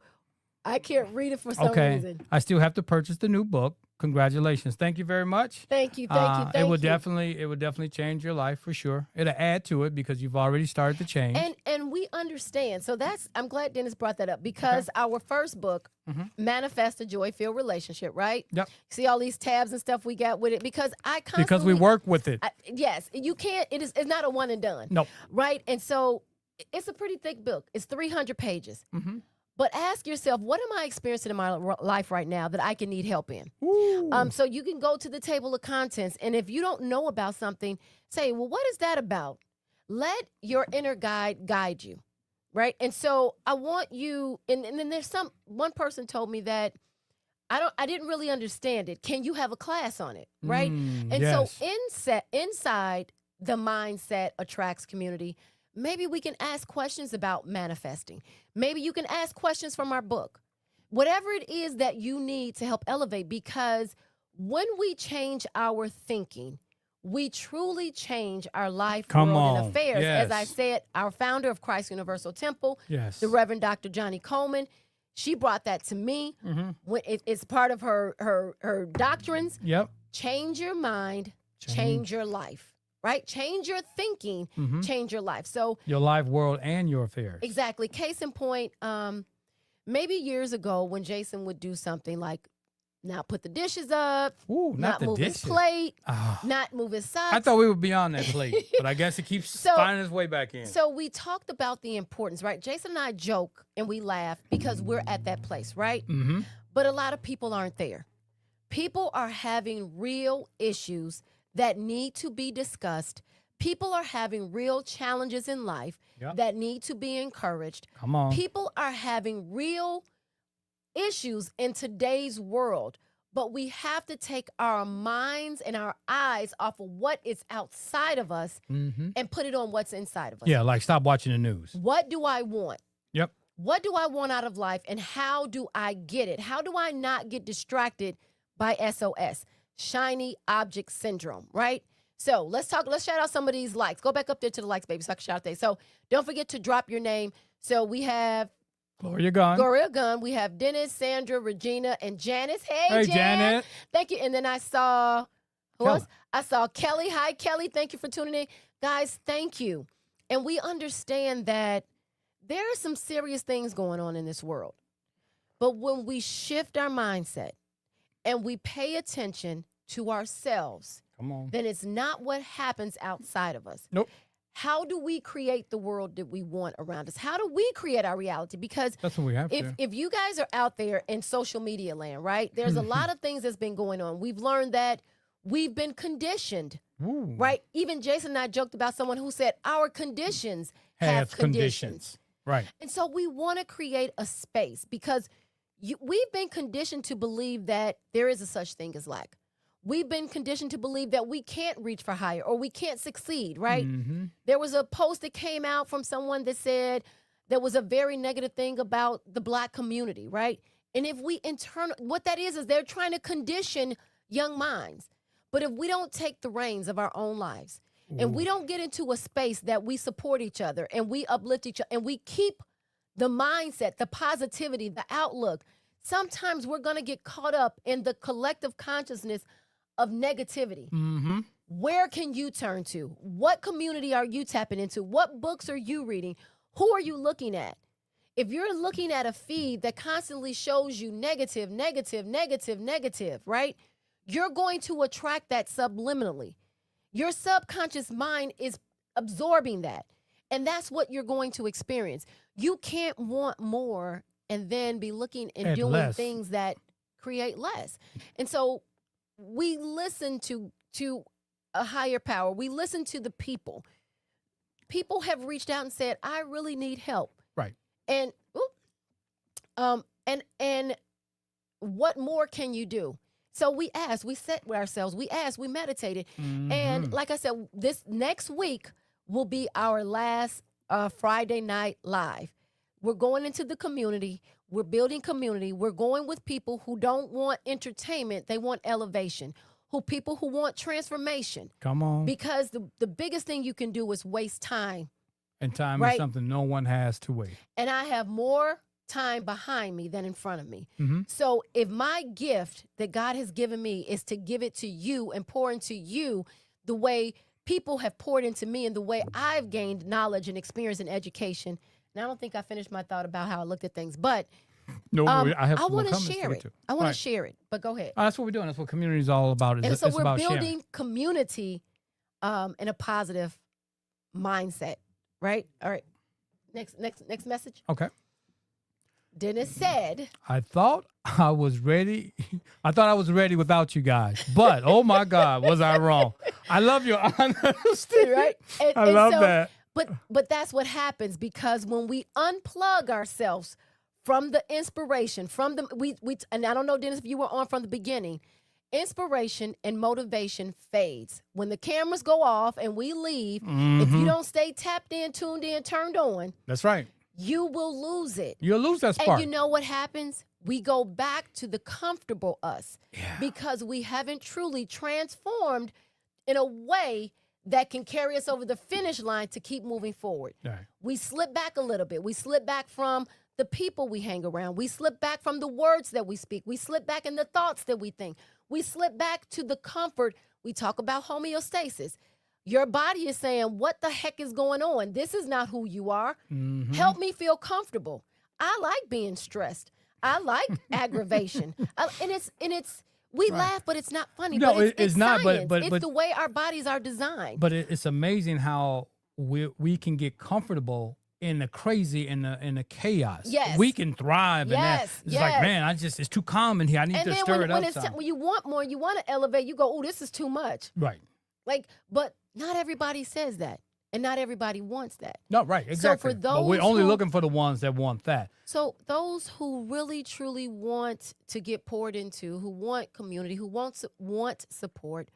I can't read it for some Okay. reason. I still have to purchase the new book. Congratulations. Thank you very much. Thank you. Thank you. Thank it will you. definitely change your life for sure. It'll add to it because you've already started the change. And we understand. So I'm glad Dennis brought that up because our first book, Manifest a Joy-Filled Relationship, right? Yep. See all these tabs and stuff we got with it because I constantly Because we work with it. yes, you can't. It's not a one and done. Nope. Right. And so it's a pretty thick book. It's 300 pages. Mm-hmm. But ask yourself, what am I experiencing in my life right now that I can need help in? So you can go to the table of contents, and if you don't know about something, say, well, what is that about? Let your inner guide you, right? And so I want you, and then there's one person told me that I didn't really understand it. Can you have a class on it, right? And yes. so inside the Mindset Attracts community, maybe we can ask questions about manifesting. Maybe you can ask questions from our book. Whatever it is that you need to help elevate, because when we change our thinking, we truly change our life, Come world, on. and affairs. As I Yes. said, our founder of Christ Universal Temple, Yes. the Reverend Dr. Johnny Coleman, she brought that to me. Mm-hmm. When it's part of her doctrines. Yep. Change your mind, change your life, right? Change your thinking, Mhm. change your life. So Your life, world, and your affairs. exactly. Case in point, maybe years ago when Jason would do something like not put the dishes up, Ooh, not the move dishes. his plate, Ah. not move his socks. I thought we would be on that plate, but I guess it keeps So- finding its way back in. So we talked about the importance, right? Jason and I joke and we laugh because we're at that place, right? Mm-hmm. But a lot of people aren't there. People are having real issues that need to be discussed. People are having real challenges in life Yep. that need to be encouraged. Come on. People are having real issues in today's world, but we have to take our minds and our eyes off of what is outside of us Mm-hmm. and put it on what's inside of us. Yeah, like stop watching the news. What do I want? Yep. What do I want out of life and how do I get it? How do I not get distracted by SOS, shiny object syndrome, right? So let's shout out some of these likes. Go back up there to the likes, baby, so I can shout out there. So don't forget to drop your name. So we have Gloria Gunn. Gloria Gunn, we have Dennis, Sandra, Regina, and Janice. Hey, Janet. Thank you. And then I saw, who Kelly. else? I saw Kelly. Hi, Kelly. Thank you for tuning in. Guys, thank you. And we understand that there are some serious things going on in this world. But when we shift our mindset and we pay attention to ourselves, Come on. then it's not what happens outside of us. Nope. How do we create the world that we want around us? How do we create our reality? Because That's what we have to. if you guys are out there in social media land, right, there's a lot of things that's been going on. We've learned that we've been conditioned, Ooh. right? Even Jason and I joked about someone who said our conditions have conditions. Right. And so we want to create a space because we've been conditioned to believe that there is a such thing as lack. We've been conditioned to believe that we can't reach for higher or we can't succeed, right? Mm-hmm. There was a post that came out from someone that said there was a very negative thing about the Black community, right? And if we what that is they're trying to condition young minds. But if we don't take the reins of our own lives and we don't get into a space that we support each other and we uplift each other and we keep the mindset, the positivity, the outlook, sometimes we're going to get caught up in the collective consciousness of negativity. Mm-hmm. Where can you turn to? What community are you tapping into? What books are you reading? Who are you looking at? If you're looking at a feed that constantly shows you negative, negative, negative, negative, right? You're going to attract that subliminally. Your subconscious mind is absorbing that. And that's what you're going to experience. You can't want more and then be looking and doing less. things that create less. And so we listen to a higher power. We listen to the people. People have reached out and said, I really need help. Right. And and what more can you do? So we asked, we sat with ourselves, we asked, we meditated. Mm-hmm. And like I said, this next week will be our last Friday night live. We're going into the community. We're building community. We're going with people who don't want entertainment. They want elevation. People who want transformation. Come on. Because the biggest thing you can do is waste time. And time right. is something no one has to wait. And I have more time behind me than in front of me. Mm-hmm. So if my gift that God has given me is to give it to you and pour into you the way people have poured into me and the way I've gained knowledge and experience and education. And I don't think I finished my thought about how I looked at things, but No, I have I some more want to comments share get it. to. I want Right. to share it, but go ahead. Oh, that's what we're doing. That's what community is all about. And so It's we're about building sharing. community in a positive mindset, right? All right. Next message. Okay. Dennis said, I thought I was ready. I thought I was ready without you guys. But, oh my God, was I wrong? I love your honesty. right? And, I and love so- that. But that's what happens because when we unplug ourselves from the inspiration, from the we and I don't know, Dennis, if you were on from the beginning, inspiration and motivation fades. When the cameras go off and we leave, if Mm-hmm. you don't stay tapped in, tuned in, turned on, That's right. you will lose it. You'll lose that spark. And you know what happens? We go back to the comfortable us because we haven't truly transformed in a way that can carry us over the finish line to keep moving forward. Right. We slip back a little bit. We slip back from the people we hang around. We slip back from the words that we speak. We slip back in the thoughts that we think. We slip back to the comfort. We talk about homeostasis. Your body is saying, what the heck is going on? This is not who you are. Mhm. Help me feel comfortable. I like being stressed. I like aggravation. We Right. laugh, but it's not funny. No, but it's not, but- science. but- it's but- the way our bodies are designed. But it's amazing how we can get comfortable in the crazy, in the chaos. Yes. We can thrive in that. Yes, It's like, yes. man, it's too calm in here. I need and to then stir when, it when up it's some. when you want more, you want to elevate, you go, oh, this is too much. Right. But not everybody says that. And not everybody wants that. No, right, exactly. for but we're those only who- looking for the ones that want that. So those who really truly want to get poured into, who want community, who want support,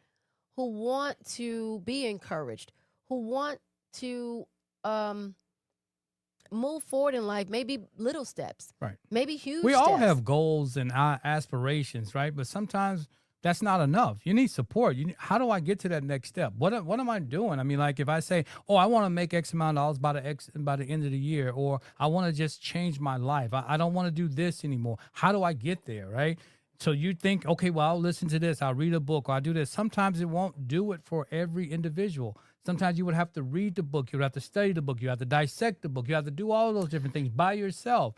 who want to be encouraged, who want to move forward in life, maybe little steps, Right. maybe huge We steps. all have goals and aspirations, right? But sometimes that's not enough. You need support. How do I get to that next step? What am I doing? I mean, like if I say, oh, I want to make X amount of dollars by the end of the year, or I want to just change my life. I don't want to do this anymore. How do I get there, right? So you think, okay, well, I'll listen to this. I'll read a book, or I'll do this. Sometimes it won't do it for every individual. Sometimes you would have to read the book. You would have to study the book. You have to dissect the book. You have to do all those different things by yourself.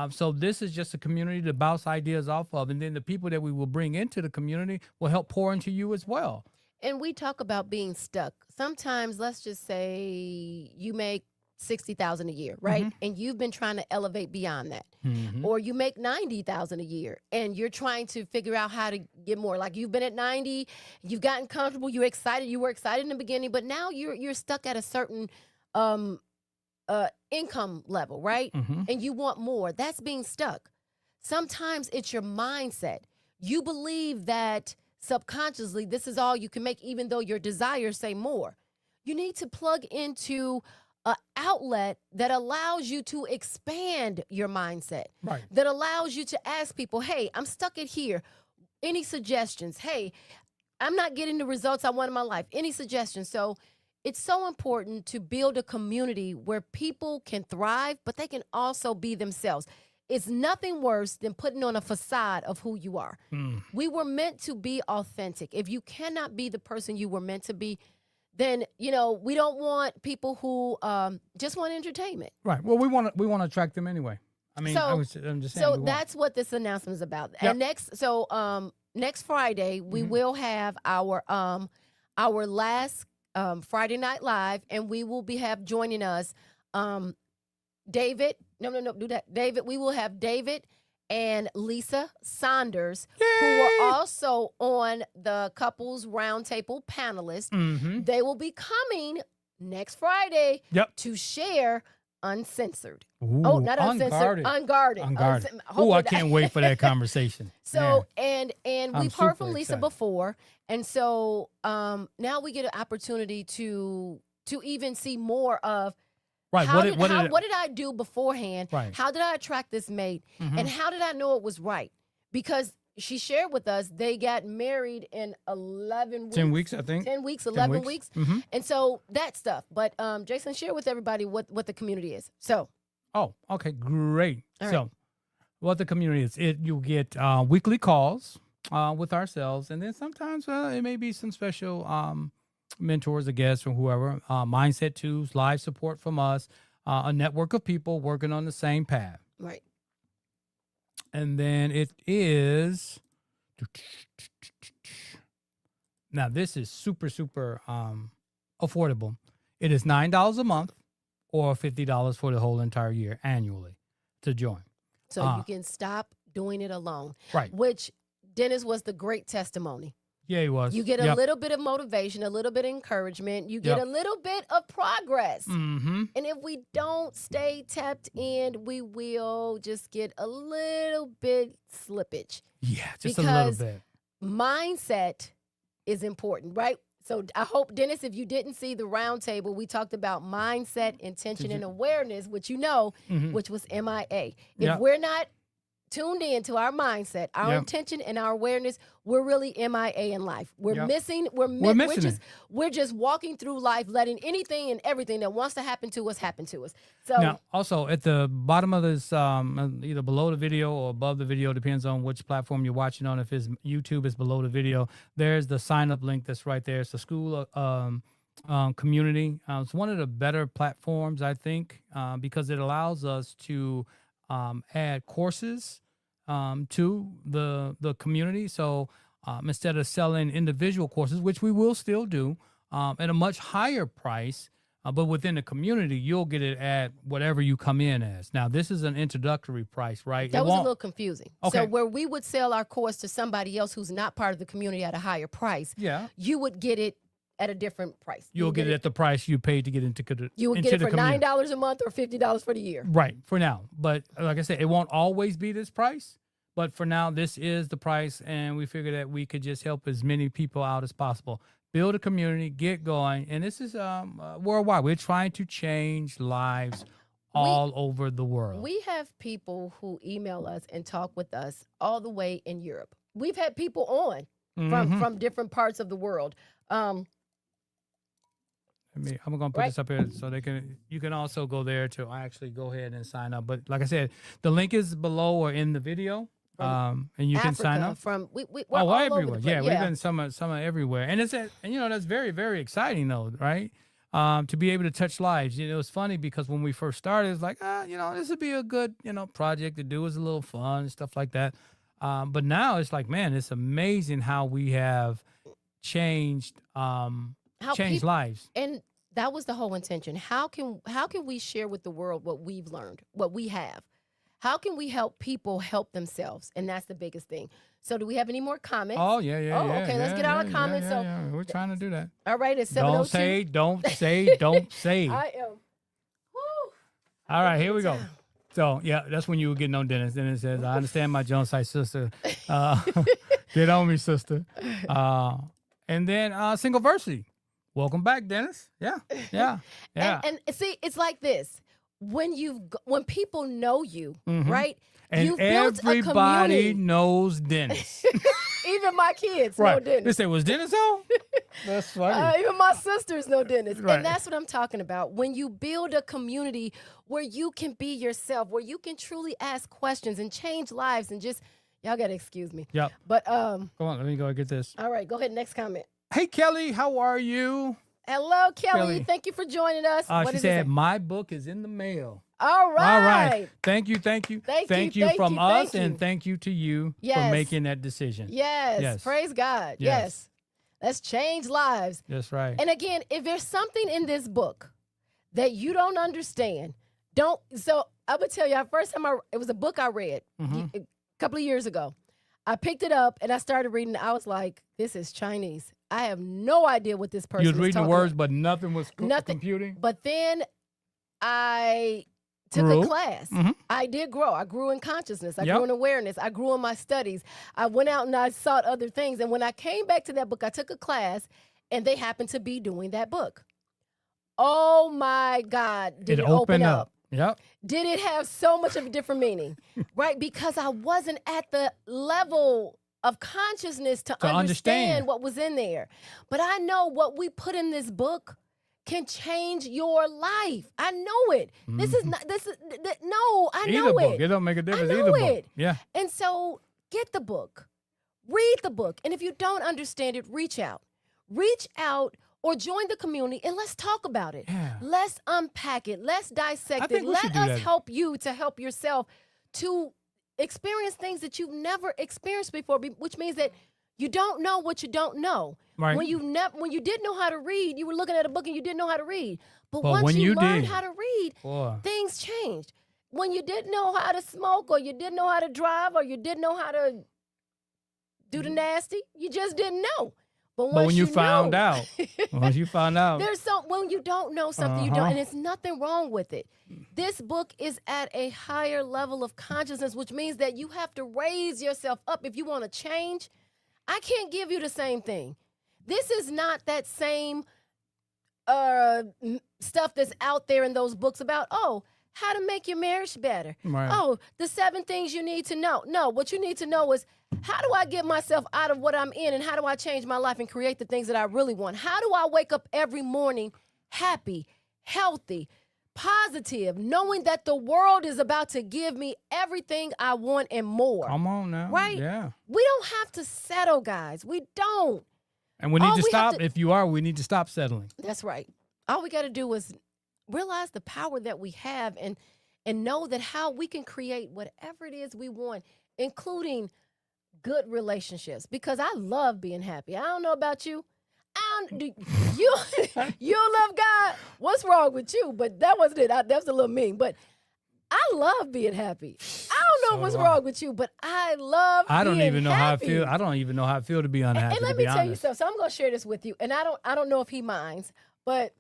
So this is just a community to bounce ideas off of. And then the people that we will bring into the community will help pour into you as well. And we talk about being stuck. Sometimes, let's just say you make $60,000 a year, right? And you've been trying to elevate beyond that. Or you make $90,000 a year and you're trying to figure out how to get more. Like you've been at 90, you've gotten comfortable, you were excited in the beginning, but now you're stuck at a certain income level, right? And you want more. That's being stuck. Sometimes it's your mindset. You believe that subconsciously this is all you can make, even though your desires say more. You need to plug into an outlet that allows you to expand your mindset, Right. that allows you to ask people, hey, I'm stuck at here. Any suggestions? Hey, I'm not getting the results I want in my life. Any suggestions? So it's so important to build a community where people can thrive, but they can also be themselves. It's nothing worse than putting on a facade of who you are. We were meant to be authentic. If you cannot be the person you were meant to be, then, we don't want people who just want entertainment. Right. Well, we want to attract them anyway. I mean, I'm just saying. So we want- that's what this announcement is about. Yep. And next Friday we will have our last Friday Night Live, and we will have joining us David. No, do that. David. We will have David and Lisa Saunders, who are also on the Couples Roundtable panelists. They will be coming next Friday Yep. to share Uncensored. Ooh, Oh, not uncensored. Unguarded. Unguarded. Oh, Hopefully I that- can't wait for that conversation. So Man. and I'm we've heard from super Lisa excited. before, and so now we get an opportunity to even see more of Right. how What did I do beforehand? Right. How did I attract this mate? And how did I know it was right? Because she shared with us they got married in 11 weeks. 10 weeks, I think. 10 weeks, 11 weeks. Mhm. And so that stuff. But Jason, share with everybody what the community is. So Oh, okay, great. All So, what the community is, you'll get weekly calls with ourselves, and then sometimes it may be some special mentors or guests or whoever, mindset tools, live support from us, a network of people working on the same path. right. And then it is, now this is super affordable. It is $9 a month or $50 for the whole entire year annually to join. So you can stop doing it alone. Right. Which Dennis was the great testimony. Yeah, he was. You get a Yep. little bit of motivation, a little bit of encouragement. You get Yep. a little bit of progress. Mm-hmm. And if we don't stay tapped in, we will just get a little bit slippage. Yeah, just a Because- little bit. Mindset is important, right? So I hope, Dennis, if you didn't see the roundtable, we talked about mindset, intention, and awareness, which Mhm. which was MIA. If Yep. we're not tuned in to our mindset, our Yep. intention, and our awareness, we're really MIA in life. We're Yep. missing. We're just walking through life, letting anything and everything that wants to happen to us happen to us. So Now, also at the bottom of this, either below the video or above the video, depends on which platform you're watching on. If it's YouTube, it's below the video. There's the sign up link that's right there. It's the school community. It's one of the better platforms, I think, because it allows us to add courses to the community. So instead of selling individual courses, which we will still do at a much higher price, but within the community, you'll get it at whatever you come in as. Now, this is an introductory price, right? that was a little confusing. Okay. So where we would sell our course to somebody else who's not part of the community at a higher price, Yeah. you would get it at a different price. You'll get it at the price you paid to get into You would into get it the for community. $9 a month or $50 for the year. Right, for now. But like I said, it won't always be this price. But for now, this is the price, and we figured that we could just help as many people out as possible. Build a community, get going. And this is worldwide. We're trying to change lives all over the world. We have people who email us and talk with us all the way in Europe. We've had people on from different parts of the world. I'm going to put this up here so you can also go there to actually go ahead and sign up. But like I said, the link is below or in the video. And you can sign up. We're all over everywhere. the place. Yeah, we've been some everywhere. And that's very, very exciting though, right? To be able to touch lives. It was funny because when we first started, it's like, this would be a good, project to do. It's a little fun and stuff like that. But now it's like, man, it's amazing how we have changed lives. And that was the whole intention. How can we share with the world what we've learned, what we have? How can we help people help themselves? And that's the biggest thing. So do we have any more comments? Oh, yeah. Okay, let's get our comments. Yeah. We're trying to do that. All right, it's 7:02. Don't say. I am. Woo. All right, here we go. So, yeah, that's when you were getting on Dennis. Dennis says, I understand my Jones side sister. Get on me, sister. And then Single Versity. Welcome back, Dennis. Yeah. And see, it's like this. When people know you, right? And you've built a everybody community. knows Dennis. Even my kids know Right. Dennis. They say, was Dennis on? That's funny. Even my sisters know Dennis. Right. And that's what I'm talking about. When you build a community where you can be yourself, where you can truly ask questions and change lives and just, y'all got to excuse me. Yep. But, Come on, let me go get this. all right, go ahead. Next comment. Hey, Kelly, how are you? Hello, Kelly. Kelly. Thank you for joining us. What She does it said, say? my book is in the mail. All right. All right. Thank you. Thank you, from thank us, you. and thank you to you for Yes. making that decision. Yes. Yes. Praise God. Yes. Yes. Let's change lives. That's right. And again, if there's something in this book that you don't understand, so I would tell you, first time it was a book I read a couple of years ago. I picked it up and I started reading. I was like, this is Chinese. I have no idea what this person You is was reading the talking words, about. but nothing was Nothing. computing. But then I took Grew. a class. Mhm. I did grow. I grew in consciousness. I Yep. grew in awareness. I grew in my studies. I went out and I sought other things. And when I came back to that book, I took a class and they happened to be doing that book. Oh my God. Did it open up? Yep. Did it have so much of a different meaning? Right? Because I wasn't at the level of consciousness to understand what was in there. But I know what we put in this book can change your life. I know it. This is not, no, I Either know book. it. It don't make a difference. know Either book. it. Yeah. And so get the book, read the book. And if you don't understand it, reach out or join the community and let's talk about it. Yeah. Let's unpack it. Let's dissect I it. think we should Let do us that. help you to help yourself to experience things that you've never experienced before, which means that you don't know what you don't know. Right. When you didn't know how to read, you were looking at a book and you didn't know how to read. But Well, once when you you learned did. how to read, Boy. things changed. When you didn't know how to smoke or you didn't know how to drive or you didn't know how to do the nasty, you just didn't know. But But when you found know, out, once you found out, there's when you don't know something, you don't, and it's nothing wrong with it. This book is at a higher level of consciousness, which means that you have to raise yourself up if you want to change. I can't give you the same thing. This is not that same stuff that's out there in those books about, how to make your marriage better. Right. Oh, the 7 things you need to know. No, what you need to know is, how do I get myself out of what I'm in, and how do I change my life and create the things that I really want? How do I wake up every morning happy, healthy, positive, knowing that the world is about to give me everything I want and more? Come on now. Right? Yeah. We don't have to settle, guys. We don't. And we need All to we have stop. to- If you are, we need to stop settling. That's right. All we got to do is realize the power that we have and know that how we can create whatever it is we want, including good relationships. Because I love being happy. I don't know about you. You love God. What's wrong with you? But that wasn't it. That was a little mean. But I love being happy. I don't know So what's do I. wrong with you, but I love. I don't being even know how I happy. feel. I don't even know how I feel to be unhappy. And let to me be tell you honest. something. So I'm gonna share this with you, and I don't know if he minds, but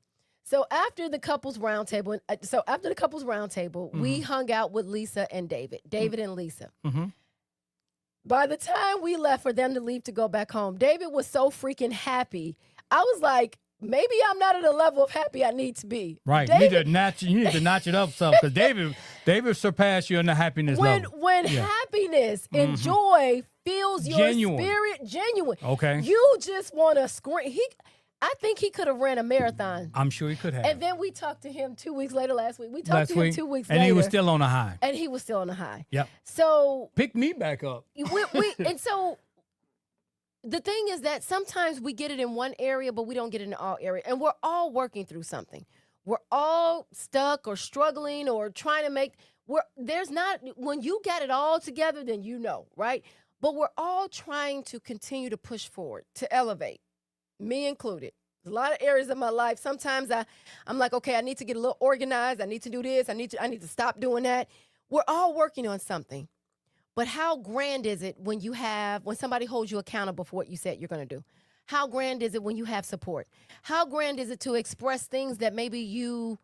so after the couples roundtable, we hung out with Lisa and David and Lisa. Mhm. By the time we left for them to leave to go back home, David was so freaking happy. I was like, maybe I'm not at a level of happy I need to be. Right. David, You need to notch it up some because David surpassed you in the happiness level. when Yeah. happiness and joy fills your Genuine. spirit, genuine. Okay. You just want to scream. I think he could have ran a marathon. I'm sure he could have. And then we talked to him 2 weeks later last week. We talked Last to him week, 2 weeks and later. he was still on a high. and he was still on the high. Yep. So Pick me back up. and so the thing is that sometimes we get it in one area, but we don't get it in all areas. And we're all working through something. We're all stuck or struggling or trying to make when you got it all together, then you know, right? But we're all trying to continue to push forward, to elevate, me included. A lot of areas of my life. Sometimes I'm like, okay, I need to get a little organized. I need to do this. I need to stop doing that. We're all working on something. But how grand is it when somebody holds you accountable for what you said you're going to do? How grand is it when you have support? How grand is it to express things that maybe you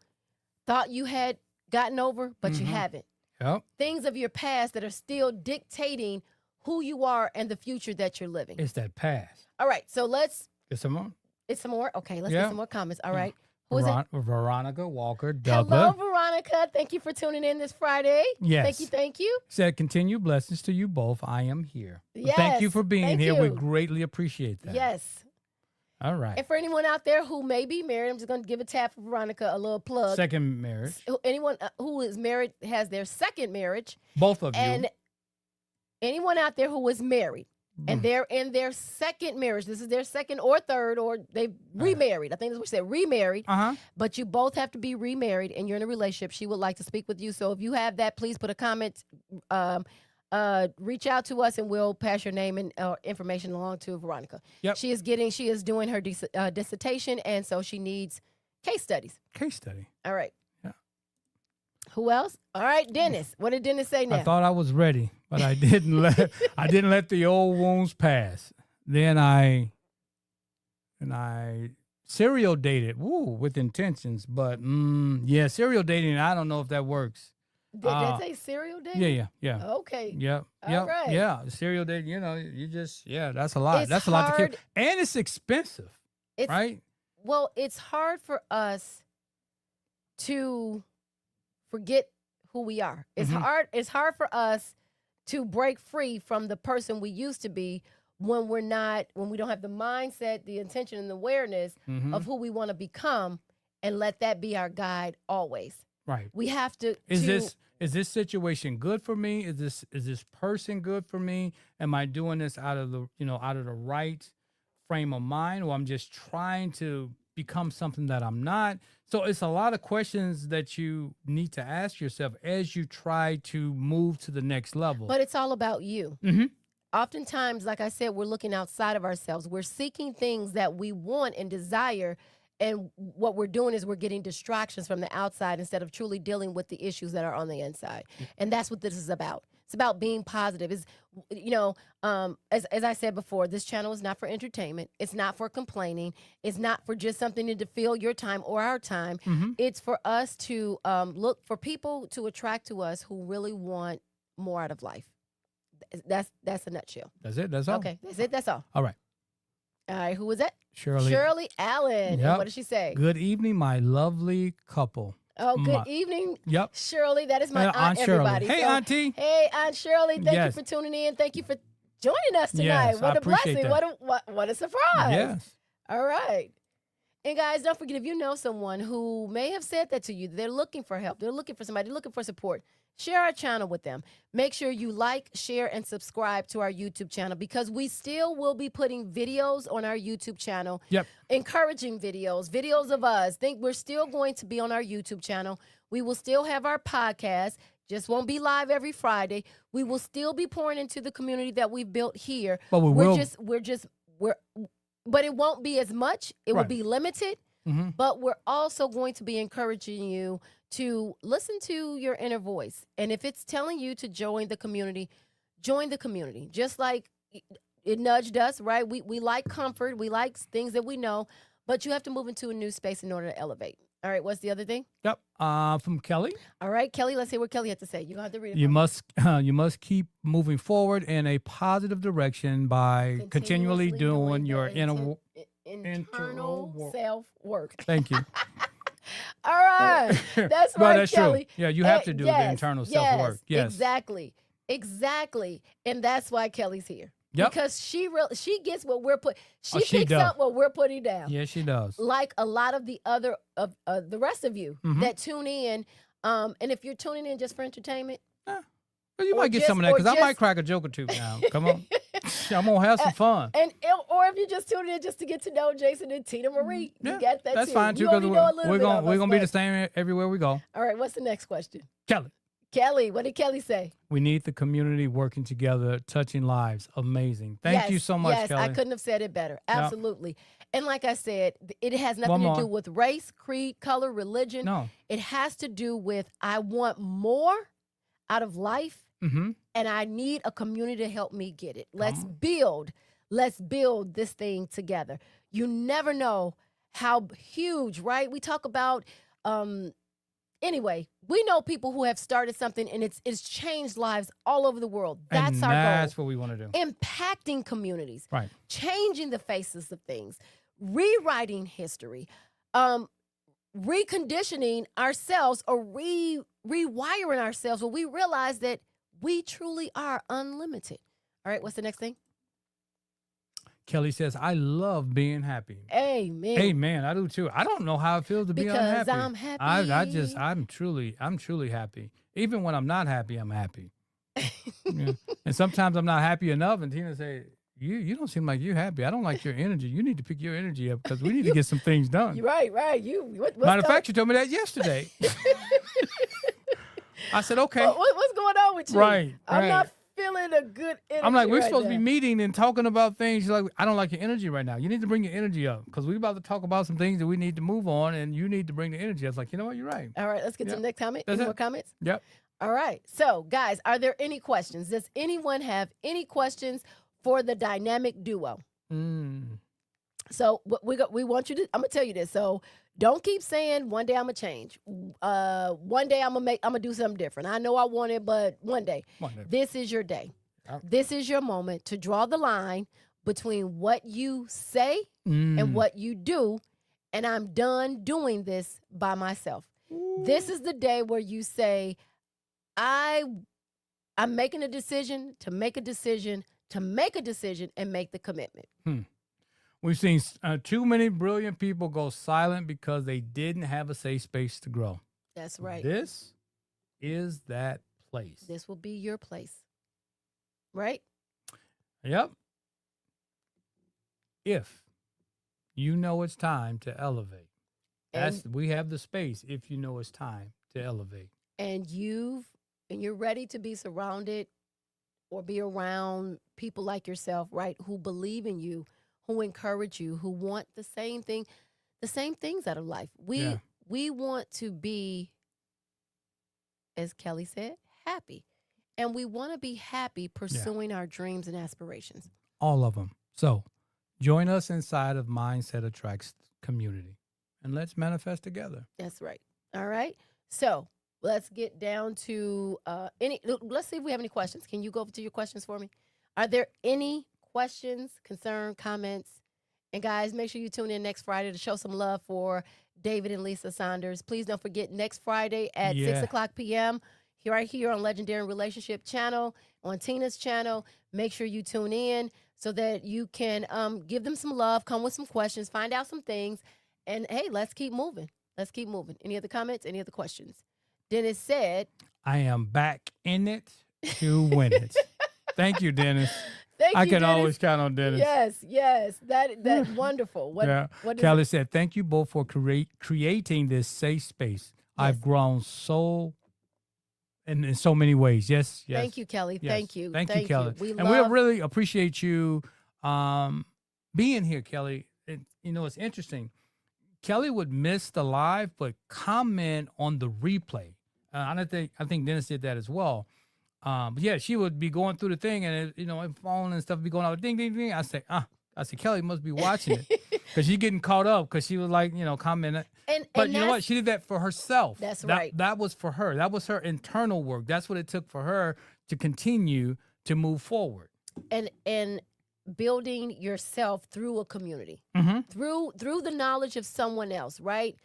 thought you had gotten over, but you haven't? Yep. Things of your past that are still dictating who you are and the future that you're living. It's that pass. All right, so let's Get some more. get some more. Okay, let's Yeah. get some more comments. All right. Who is it? Veronica Walker Hello, Dubba Veronica. Thank you for tuning in this Friday. Yes. Thank you. said, "Continue blessings to you both. I am here." Well, thank you Yes, for being thank here. We you. greatly appreciate that. Yes. All right. And for anyone out there who may be married, I'm just going to give a tap for Veronica, a little plug. Second marriage. Anyone who is married has their second marriage. Both of you. And anyone out there who is married and Mm. they're in their second marriage, this is their second or third, or they've remarried. I think that's what she said, remarried. Uh-huh. But you both have to be remarried and you're in a relationship. She would like to speak with you. So if you have that, please put a comment. Reach out to us and we'll pass your name and information along to Veronica. Yep. She is doing her dissertation, and so she needs case studies. Case study. All right. Yeah. Who else? All right, Dennis. What did Dennis say now? I thought I was ready, but I didn't let the old wounds pass. Then I serial dated, with intentions, but serial dating, I don't know if that works. Did that say serial dating? Yeah. Okay. Yep. All Yep. right. Yeah. Serial dating, you just that's a lot. It's That's a lot to hard. kill. And it's expensive. It's right? Well, it's hard for us to forget who we are. It's Mhm. hard. It's hard for us to break free from the person we used to be when we don't have the mindset, the intention, and the awareness Mhm. of who we want to become, and let that be our guide always. Right. We have to. Is this situation good for me? Is this person good for me? Am I doing this out of the right frame of mind, or I'm just trying to become something that I'm not? So it's a lot of questions that you need to ask yourself as you try to move to the next level. But it's all about you. Mhm. Oftentimes, like I said, we're looking outside of ourselves. We're seeking things that we want and desire. And what we're doing is we're getting distractions from the outside instead of truly dealing with the issues that are on the inside. And that's what this is about. It's about being positive. As I said before, this channel is not for entertainment. It's not for complaining. It's not for just something to fill your time or our time. Mhm. It's for us to look for people to attract to us who really want more out of life. That's a nutshell. That's it. That's all. Okay, that's it. That's all. All right. All right, who was that? Shirley. Shirley Allen. And Yep. what did she say? Good evening, my lovely couple. Oh, good My- evening, Yep. Shirley. That is my Hey, aunt, Aunt Shirley. everybody. Hey, So, Auntie. Hey, Aunt Shirley. Thank Yes. you for tuning in. Thank you for joining us tonight. Yes, What I a appreciate blessing. that. What a surprise. Yes. All right. And guys, don't forget, if you know someone who may have said that to you, they're looking for help, they're looking for somebody, looking for support, share our channel with them. Make sure you like, share, and subscribe to our YouTube channel, because we still will be putting videos on our YouTube channel. Yep. Encouraging videos of us. Think we're still going to be on our YouTube channel. We will still have our podcast. Just won't be live every Friday. We will still be pouring into the community that we've built here. But we we're will. But it won't be as much. It will Right. be limited. Mm-hmm. But we're also going to be encouraging you to listen to your inner voice. And if it's telling you to join the community, join the community. Just like it nudged us, right? We like comfort. We like things that we know. But you have to move into a new space in order to elevate. All right, what's the other thing? Yep. From Kelly. All right, Kelly, let's hear what Kelly had to say. You're going to have to read it. You for me. must keep moving forward in a positive direction by continually doing your the internal internal work. self-work. Thank you. All right. That's Well, right, that's Kelly. true. Yeah, you have to do the Yes, internal self-work. Yes. Exactly. And that's why Kelly's here. Yep. Because she gets what we're she Oh, she picks does. up what we're putting down. Yes, she does. Like a lot of the other of the rest of you Mhm. that tune in. And if you're tuning in just for entertainment, Well, you Or might get just- some of that or because I might just- crack a joke or two now. Come on. I'm going to have some fun. or if you're just tuning in just to get to know Jason and Tina Marie, you Yeah, get that That's too. fine too You because only know a little we're bit going of we're us, going to be but- the same everywhere we go. All right, what's the next question? Kelly. Kelly, what did Kelly say? We need the community working together, touching lives. Amazing. Thank you Yes, so much, yes, Kelly. I couldn't have said it better. Absolutely. And like I said, it has One nothing to do more. with race, creed, color, religion. No. It has to do with I want more out of life, Mm-hmm. and I need a community to help me get it. Let's on. build this thing together. You never know how huge, right? We talk about anyway, we know people who have started something and it's changed lives all over the world. That's And our that's goal. what we want to do. Impacting communities, Right. changing the faces of things, rewriting history, reconditioning ourselves or rewiring ourselves when we realize that we truly are unlimited. All right, what's the next thing? Kelly says, I love being happy. Amen. Hey man, I do too. I don't know how it feels to be Because unhappy. I'm happy. I'm truly happy. Even when I'm not happy, I'm happy. Yeah. And sometimes I'm not happy enough, and Tina say, you don't seem like you're happy. I don't like your energy. You need to pick your energy up because we need to get some things done. You're right. What's Matter of fact, you told me that yesterday. I said, okay. what's going on with you? Right, I'm right. not feeling a good energy. I'm like, we're right supposed to be now. meeting and talking about things. She's like, I don't like your energy right now. You need to bring your energy up because we're about to talk about some things that we need to move on, and you need to bring the energy. I was like, you know what? You're right. All right, let's get to Yeah. the next comment. That's Any it. more comments? Yep. All right. So, guys, are there any questions? Does anyone have any questions for the dynamic duo? Mm. So, we want you to. I'm gonna tell you this. So, don't keep saying one day I'm gonna change. One day I'm gonna do something different. I know I want it, but one day. Wonderful. This is your day. Yep. This is your moment to draw the line between what you say Mm. and what you do. And I'm done doing this by myself. This is the day where you say, I'm making a decision to make a decision to make a decision and make the commitment. We've seen too many brilliant people go silent because they didn't have a safe space to grow. That's right. This is that place. This will be your place. Right? Yep. If you know it's time to elevate, we have the space. If you know it's time to elevate, And you're ready to be surrounded or be around people like yourself, right? Who believe in you, who encourage you, who want the same things out of life. We want to be, as Kelly said, happy. And we want to be happy pursuing our dreams and aspirations. all of them. So join us inside of Mindset Attracts community and let's manifest together. That's right. All right. So let's get down to let's see if we have any questions. Can you go over to your questions for me? Are there any questions, concern, comments? And guys, make sure you tune in next Friday to show some love for David and Lisa Saunders. Please don't forget next Friday at Yeah. 6:00 p.m. right here on Legendary Relationship Channel, on Tina's channel. Make sure you tune in so that you can give them some love, come with some questions, find out some things, and hey, let's keep moving. Let's keep moving. Any other comments? Any other questions? Dennis said, I am back in it to win it. Thank you, Dennis. "Thank I you, can Dennis." always count on Dennis. Yes, that's wonderful. What? Yeah. What is Kelly said, thank you both for creating this safe space. I've Yes. grown so in so many ways. Yes. Thank you, Kelly. Yes. Thank you. Thank you, Kelly. We And we really appreciate you being here, Kelly. It's interesting. Kelly would miss the live, but comment on the replay. I think Dennis did that as well. But yeah, she would be going through the thing, and her phone and stuff would be going out, ding, ding, ding. I said, Kelly must be watching it because she's getting caught up because she was like, commenting. But you know what? She did that for herself. That's right. That was for her. That was her internal work. That's what it took for her to continue to move forward. And building yourself through a community, through the knowledge of someone else, right?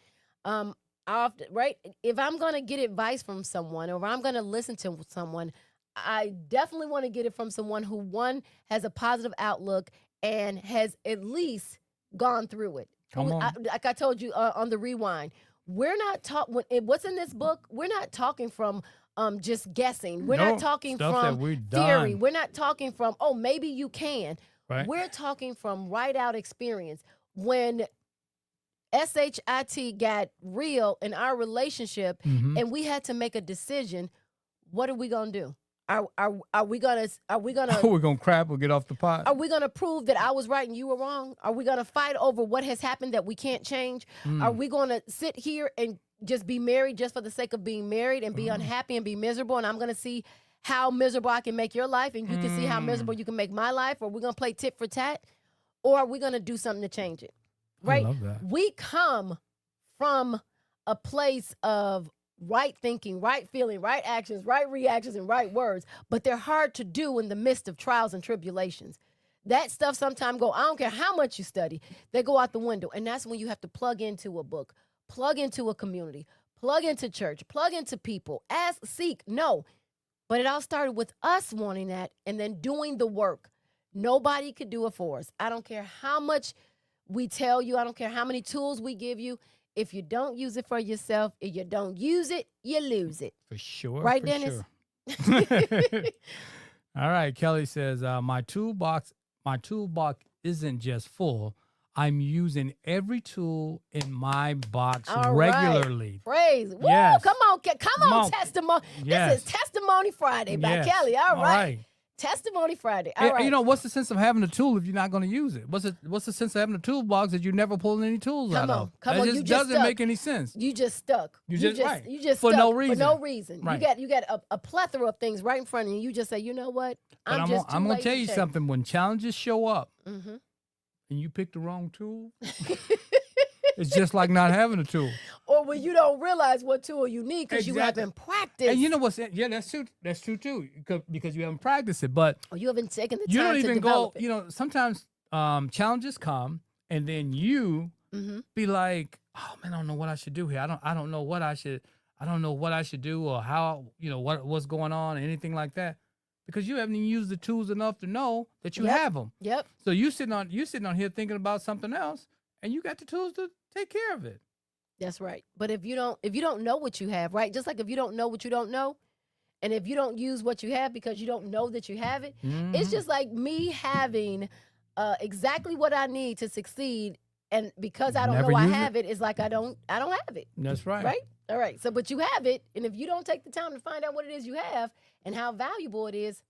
If I'm gonna get advice from someone, or if I'm gonna listen to someone, I definitely want to get it from someone who, one, has a positive outlook and has at least gone through it. Come on. Like I told you on the rewind, we're not talking. What's in this book? We're not talking from just guessing. We're No, not talking stuff that from we've theory. done. We're not talking from, oh, maybe you can. Right. We're talking from right out experience. When SHIT got real in our relationship, and we had to make a decision, what are we gonna do? Are we gonna We're gonna crap or get off the pot. are we gonna prove that I was right and you were wrong? Are we gonna fight over what has happened that we can't change? Are we gonna sit here and just be married just for the sake of being married and be unhappy and be miserable? And I'm gonna see how miserable I can make your life, and you can see how miserable you can make my life. Or we're gonna play tit for tat, or are we gonna do something to change it? Right? I love that. We come from a place of right thinking, right feeling, right actions, right reactions, and right words, but they're hard to do in the midst of trials and tribulations. That stuff sometimes I don't care how much you study, they go out the window. And that's when you have to plug into a book, plug into a community, plug into church, plug into people, ask, seek, know. But it all started with us wanting that and then doing the work. Nobody could do it for us. I don't care how much we tell you, I don't care how many tools we give you. If you don't use it for yourself, if you don't use it, you lose it. For sure. Right, for Dennis? Sure. All right. Kelly says, my toolbox isn't just full. I'm using every tool in my box All right. regularly. Praise. Woo, Yes. come on, testimony. Yes. This is Testimony Friday by Yes. Kelly. All All right. right. Testimony Friday. All right. What's the sense of having a tool if you're not going to use it? What's the sense of having a toolbox that you never pull any tools Come out on, of? come That on, just you just doesn't stuck. make any sense. You just stuck. You just right. You just For stuck no reason. For no reason. Right. You got a plethora of things right in front of you. You just say, you know what? But I'm just going too to late tell you change. something. When challenges show up Mm-hmm. and you pick the wrong tool, it's just like not having a tool. Or when you don't realize what tool you need because you Exactly. haven't practiced. And you know what's that's true. That's true too, because you haven't practiced it. But or you haven't taken the you time don't to even develop go. it. Sometimes challenges come, and then you Mm-hmm. be like, "Oh man, I don't know what I should do here. I don't know what I should. I don't know what I should do, or how what's going on, or anything like that." Because you haven't even used the tools enough to know that you Yep. have them. Yep. So you sitting on here thinking about something else, and you got the tools to take care of it. That's right. But if you don't know what you have, right? Just like if you don't know what you don't know, and if you don't use what you have because you don't know that you have it, it's just like me having exactly what I need to succeed, and because I don't Never know I use have it, it's like I don't have it. That's right. Right? All right. So, but you have it, and if you don't take the time to find out what it is you have and how valuable it is,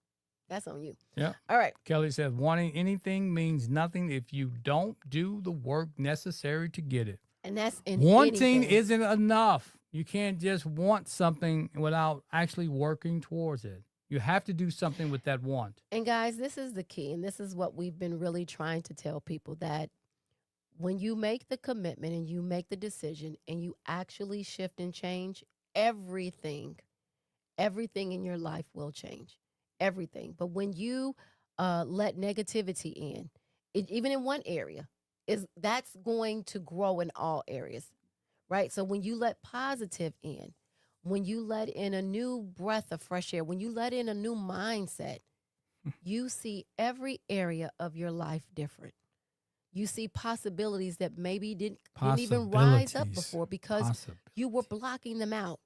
that's on you. Yeah. All right. Kelly says, wanting anything means nothing if you don't do the work necessary to get it. And that's in Wanting anything. isn't enough. You can't just want something without actually working towards it. You have to do something with that want. And guys, this is the key, and this is what we've been really trying to tell people, that when you make the commitment and you make the decision and you actually shift and change, everything in your life will change. Everything. But when you let negativity in, even in one area, that's going to grow in all areas, right? So when you let positive in, when you let in a new breath of fresh air, when you let in a new mindset, you see every area of your life different. You see possibilities that maybe didn't even rise up Possibilities. before because you were blocking them out.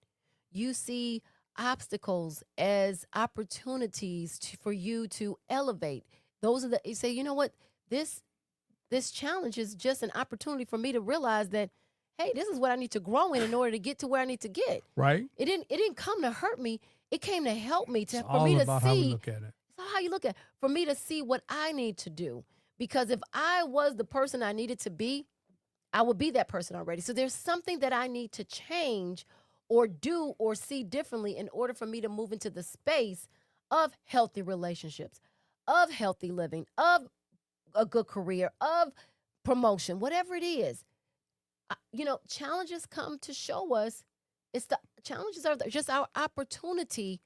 You see obstacles as opportunities for you to elevate. Those are you say, you know what, this challenge is just an opportunity for me to realize that, hey, this is what I need to grow in order to get to where I need to get. Right? It didn't come to hurt me. It came to help me It's for all me to about how we see. look at it. It's how you look at it. For me to see what I need to do. Because if I was the person I needed to be, I would be that person already. So there's something that I need to change or do or see differently in order for me to move into the space of healthy relationships, of healthy living, of a good career, of promotion, whatever it is. Challenges come to show us. Challenges are just our opportunity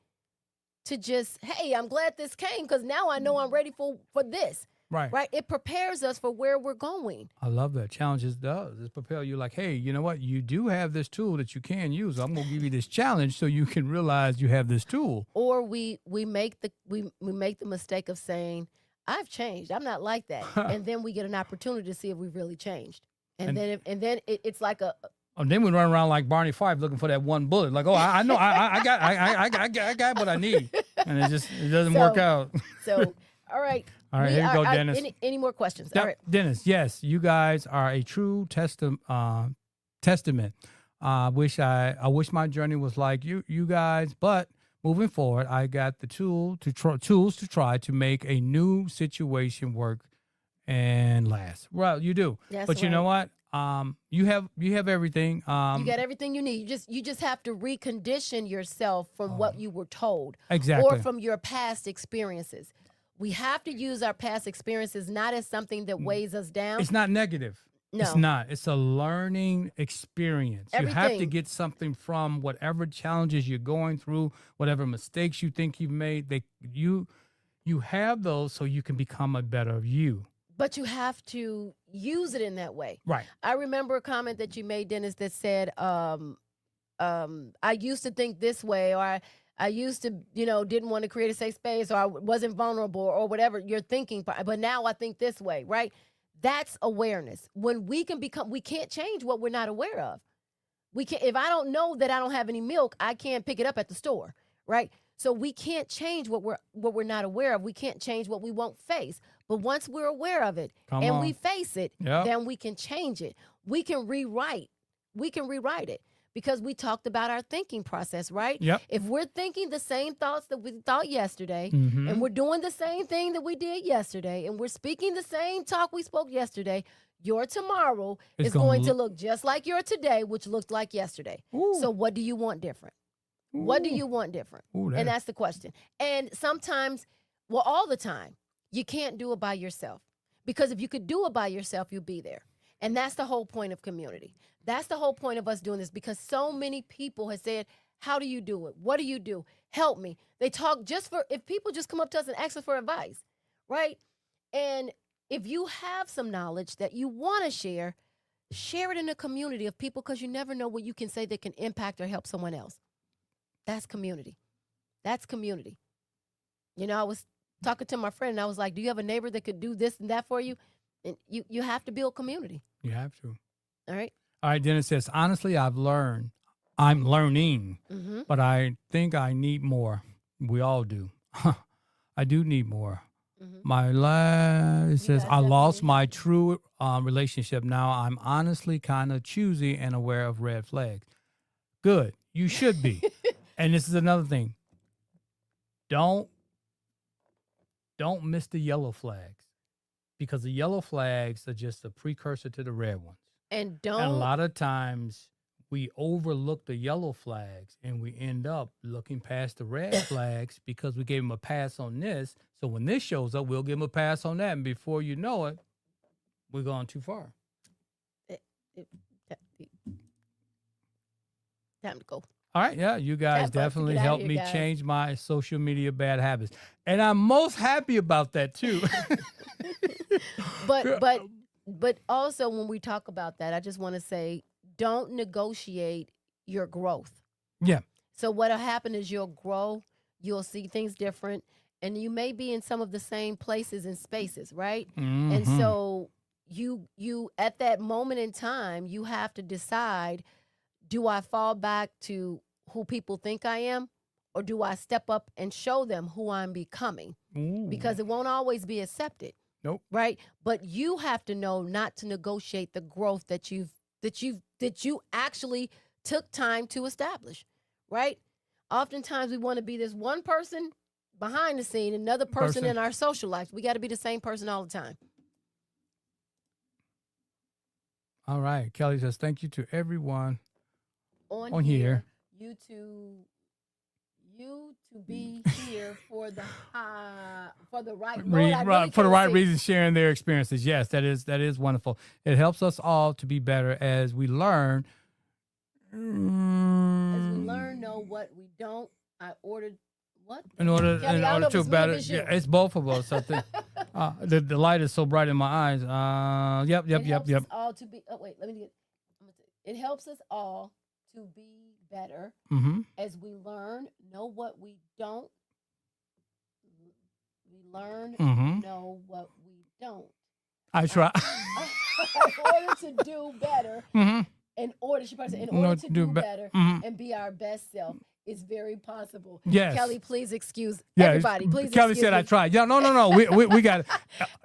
to just, hey, I'm glad this came because now I know I'm ready for this. Right. Right? It prepares us for where we're going. I love that. Challenges does. It propel you like, hey, you know what? You do have this tool that you can use. I'm gonna give you this challenge so you can realize you have this tool. Or we make the mistake of saying, I've changed. I'm not like that. And then we get an opportunity to see if we've really changed. And then it's like then we run around like Barney Fife looking for that one bullet. Like, oh, I know, I got what I need, and it doesn't work out. So, all right. All right, here you go, Dennis. Any more questions? Yep, All right. Dennis, yes, you guys are a true testament. I wish my journey was like you guys, but moving forward, I got the tools to try to make a new situation work and last. Well, you do, but you know what? You have everything. You got everything you need. You just have to recondition yourself from what you were told, exactly, or from your past experiences. We have to use our past experiences not as something that weighs us down. It's not negative. No. It's not. It's a learning experience. You have to Everything. get something from whatever challenges you're going through, whatever mistakes you think you've made. You have those so you can become a better you. But you have to use it in that way. Right. I remember a comment that you made, Dennis, that said, I used to think this way, or I used to, didn't want to create a safe space, or I wasn't vulnerable, or whatever you're thinking, but now I think this way, right? That's awareness. When we can't change what we're not aware of. If I don't know that I don't have any milk, I can't pick it up at the store, right? So we can't change what we're not aware of. We can't change what we won't face. But once we're aware of it we face it, then we can change it. We can rewrite it. Because we talked about our thinking process, right? Yep. If we're thinking the same thoughts that we thought yesterday, Mm-hmm. and we're doing the same thing that we did yesterday, and we're speaking the same talk we spoke yesterday, your tomorrow is going to look just like your today, which looked like yesterday. Ooh. So what do you want different? Ooh. What do you want different? Ooh, And that's the question. And sometimes, all the time, you can't do it by yourself. Because if you could do it by yourself, you'd be there. And that's the whole point of community. That's the whole point of us doing this, because so many people have said, how do you do it? What do you do? Help me. They talk if people just come up to us and ask us for advice, right? And if you have some knowledge that you want to share it in a community of people, because you never know what you can say that can impact or help someone else. That's community. That's community. I was talking to my friend and I was like, do you have a neighbor that could do this and that for you? And you have to build community. You have to. All right. All right, Dennis says, honestly, I'm learning, Mm-hmm. but I think I need more. We all do. I do need more. Mm-hmm. It says, guys I lost definitely- my true relationship. Now I'm honestly kind of choosy and aware of red flags. Good. You should be. And this is another thing. Don't miss the yellow flags, because the yellow flags are just a precursor to the red ones. And And a lot of times we overlook the yellow flags and we end up looking past the red flags because we gave them a pass on this. So when this shows up, we'll give them a pass on that. And before you know it, we're gone too far. time to go. All right. Yeah. You guys Time for us to definitely get outta helped here, me guys. change my social media bad habits. And I'm most happy about that too. But also when we talk about that, I just want to say, don't negotiate your growth. Yeah. So what'll happen is you'll grow, you'll see things different, and you may be in some of the same places and spaces, right? And Mhm. so you at that moment in time, you have to decide, do I fall back to who people think I am, or do I step up and show them who I'm becoming? Ooh. Because it won't always be accepted. Nope. Right? But you have to know not to negotiate the growth that you actually took time to establish, right? Oftentimes we want to be this one person behind the scene, another person in our social life. We got to be the same person all the time. All right. Kelly says, thank you to everyone On here. You to be here for the right Lord, I really For the can't right see. reasons, sharing their experiences. Yes, that is wonderful. It helps us all to be better as we learn. As we learn, know what we don't. I ordered what? In order Kelly, I don't know if to it's me or better, if it's you. yeah, it's both of us. I think the light is so bright in my eyes. Yep. It helps us all to be. Oh wait, let me get. It helps us all to be better Mm-hmm. as we learn, know what we don't. We learn, Mm-hmm. know what we don't. I try. In order to do better, Mm-hmm. in order to do better Mhm. and be our best self, it's very possible. Yes. Kelly, please excuse Yeah, everybody. Please Kelly excuse said me. I tried. Yeah, no. We got it.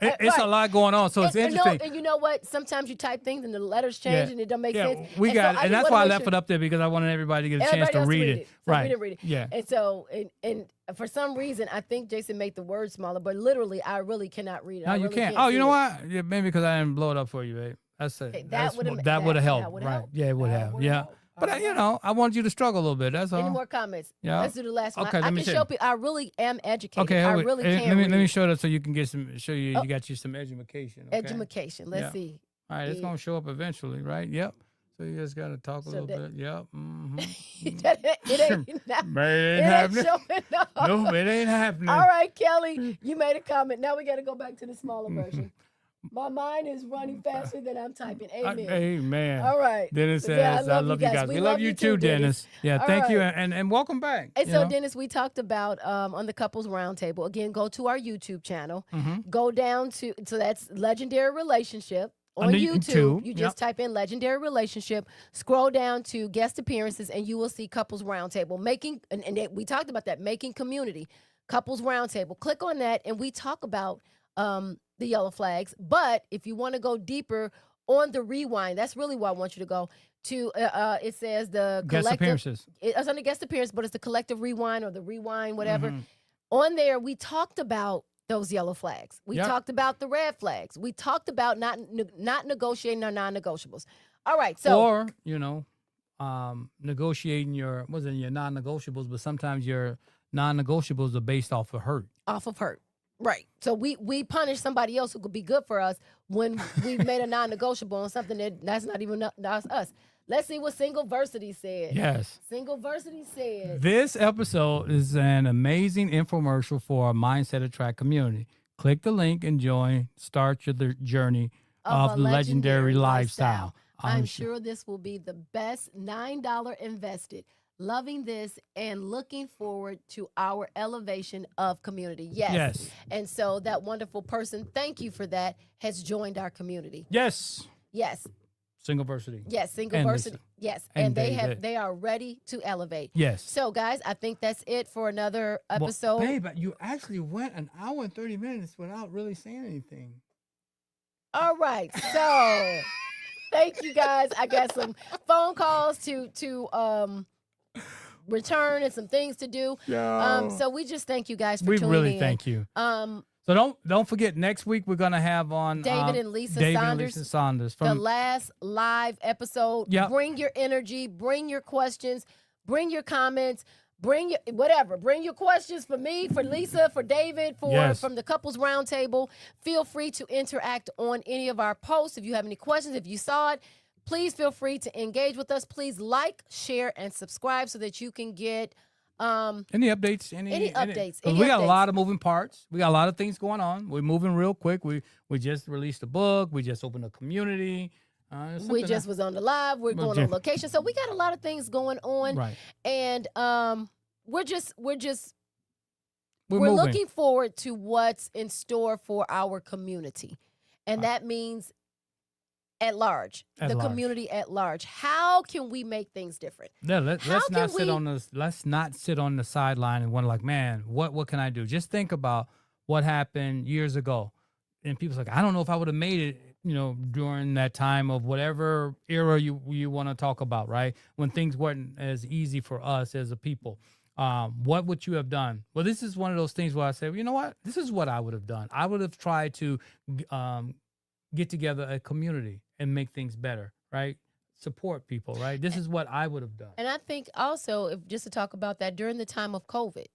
It's a Right. lot going on, so it's interesting. And you know what? Sometimes you type things and the letters change and it don't make sense. We And got so it, and just that's wanna why I make left sure- it up there because I wanted everybody to get a chance Everybody to else read read it. So Right. we didn't read it. Yeah. And so, and for some reason, I think Jason made the word smaller, but literally, I really cannot read it. No, I you really can't. can't Oh, you see know it. what? Yeah, maybe because I didn't blow it up for you, babe. That's it. Okay, That would have that helped. would Right. help. Yeah, it would That have. would Yeah. help. But All right. I wanted you to struggle a little bit. That's all. Any more comments? Yeah. Let's do the last one. Okay, I let me can see. show people. I really am educated. Okay, I wait, really let can me read. let me show that so you can get show you Oh. you got you some education. Okay? Education. Let's Yeah. see. All right, it's Yeah. gonna show up eventually, right? Yep. So you just gotta talk a So little that- bit. Yep. Mm-hmm. it ain't. Not, Man, it it ain't ain't happening. showing up. No, it ain't happening. All right, Kelly, you made a comment. Now we got to go back to the smaller version. My mind is running faster than I'm typing. Amen. Amen. All right. Dennis So, says, yeah, I love you guys. We love you too, Dennis. Yeah, All thank you. right. And welcome back. And you so, know? Dennis, we talked about on the Couples Roundtable. Again, go to our YouTube channel. Mhm. Go down to, so that's Legendary Relationship. On On the YouTube, YouTube, you yep. just type in Legendary Relationship, scroll down to guest appearances, and you will see Couples Roundtable. We talked about that, making community. Couples Roundtable. Click on that, and we talk about the yellow flags. But if you want to go deeper on the rewind, that's really where I want you to go to. It says the Guest collective. appearances. It's on the guest appearance, but it's the collective rewind or the rewind, whatever. Mhm. On there, we talked about those yellow flags. We Yep. talked about the red flags. We talked about not negotiating our non-negotiables. All right, so Or, negotiating your non-negotiables, but sometimes your non-negotiables are based off of hurt. off of hurt. Right. So we punish somebody else who could be good for us when we've made a non-negotiable on something that's not even that's us. Let's see what Singleversity said. Yes. Singleversity said. This episode is an amazing infomercial for our Mindset Attract community. Click the link and start your journey of a the legendary lifestyle. I'm sure this will be the best $9 invested. Loving this and looking forward to our elevation of community. Yes. And so that wonderful person, thank you for that, has joined our community. Yes. Yes. Singleversity. Yes. And Singleversity. Lisa. Yes. And And David. they are ready to elevate. Yes. So guys, I think that's it for another Well, episode. babe, you actually went an hour and 30 minutes without really saying anything. All right. So thank you guys. I got some phone calls to return and some things to do. So we just thank you guys for We tuning really in. thank you. Um, So don't forget, next week we're gonna have on David and Lisa David Saunders, and Lisa Saunders the from last live episode. Yep. Bring your energy, bring your questions, bring your comments, bring your whatever. Bring your questions for me, for Lisa, for David, Yes. from the Couples Roundtable. Feel free to interact on any of our posts. If you have any questions, if you saw it, please feel free to engage with us. Please like, share, and subscribe so that you can get any updates. Any updates, 'cause any we got a updates. lot of moving parts. We got a lot of things going on. We're moving real quick. We just released a book. We just opened a community. We just was on the live. We're going on location. So we got a lot of things going on. Right. And we're moving. looking forward to what's in store for our community. And that means at large, community at large. How can we make things different? Yeah, let's not sit on the sideline and wonder like, man, what can I do? Just think about what happened years ago. And people's like, I don't know if I would have made it, during that time of whatever era you want to talk about, right? When things weren't as easy for us as a people. What would you have done? Well, this is one of those things where I say, you know what? This is what I would have done. I would have tried to get together a community and make things better, right? Support people, right? This is what I would have done. And I think also, if just to talk about that, during the time of COVID,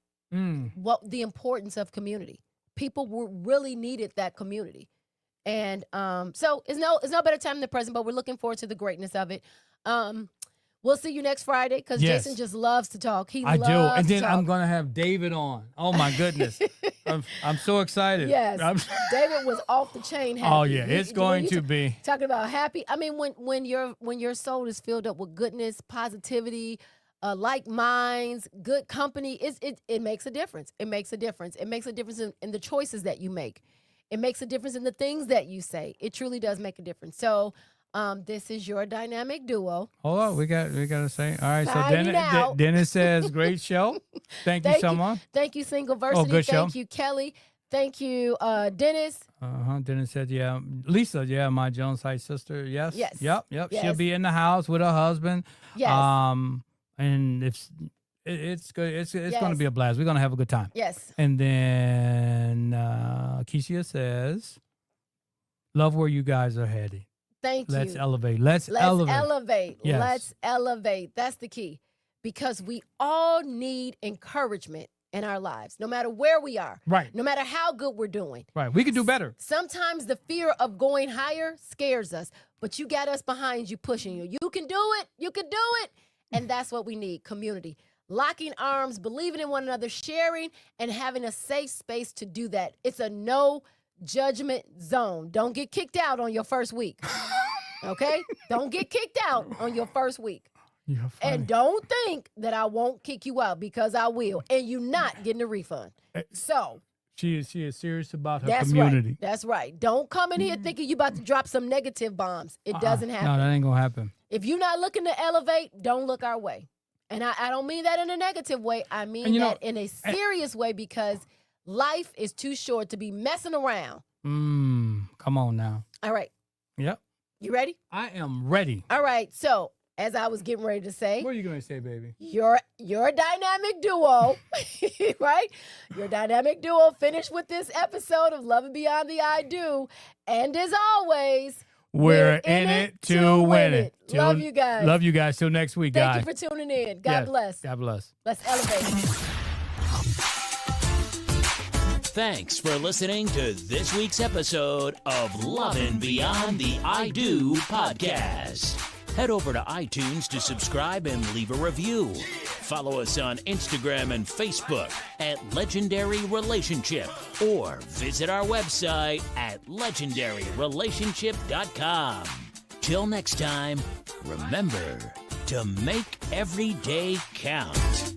what the importance of community. People really needed that community. And so it's no better time than the present, but we're looking forward to the greatness of it. We'll see you next Friday because Jason just loves to talk. I do. And then I'm going to have David on. Oh, my goodness. I'm so excited. Yes. David was off the chain happy. Oh, yeah. It's going to be. Talking about happy. I mean, when your soul is filled up with goodness, positivity, like minds, good company, it makes a difference. It makes a difference. It makes a difference in the choices that you make. It makes a difference in the things that you say. It truly does make a difference. So this is your dynamic duo. Hold on, we got to say. All right, so Dennis says, great show. Thank you so much. Thank you, Singleversity. Good show. Thank you, Kelly. Thank you, Dennis. Dennis said, yeah. Lisa, yeah, my Jones High sister. Yes. Yes. Yep. Yes. She'll be in the house with her husband. Yes. And it's good. It's going to be a blast. We're going to have a good time. Yes. And then Keisha says, love where you guys are headed. Thank you. Let's elevate. Let's elevate. Yes. Let's elevate. That's the key. Because we all need encouragement in our lives, no matter where we are. Right. No matter how good we're doing. Right. We can do better. Sometimes the fear of going higher scares us, but you got us behind you, pushing you. You can do it. You can do it. And that's what we need, community. Locking arms, believing in one another, sharing, and having a safe space to do that. It's a no judgment zone. Don't get kicked out on your first week. Okay? Don't get kicked out on your first week. And don't think that I won't kick you out, because I will. And you're not getting a refund. So she is serious about her community. Right. That's right. Don't come in here thinking you about to drop some negative bombs. It doesn't happen. No, that ain't gonna happen. If you're not looking to elevate, don't look our way. And I don't mean that in a negative way. I mean that in a serious way, because life is too short to be messing around. Come on now. All right. Yep. You ready? I am ready. All right. So, as I was getting ready to say. What are you going to say, baby? Your dynamic duo, right? Your dynamic duo finished with this episode of Love and Beyond the I Do. And as always, we're in it to win it. Love you guys. Love you guys. Till next week, guys. Thank you for tuning in. God bless. God bless. Let's elevate. Thanks for listening to this week's episode of Lovin' Beyond the I Do podcast. Head over to iTunes to subscribe and leave a review. Follow us on Instagram and Facebook at Legendary Relationship, or visit our website at legendaryrelationship.com. Till next time, remember to make every day count.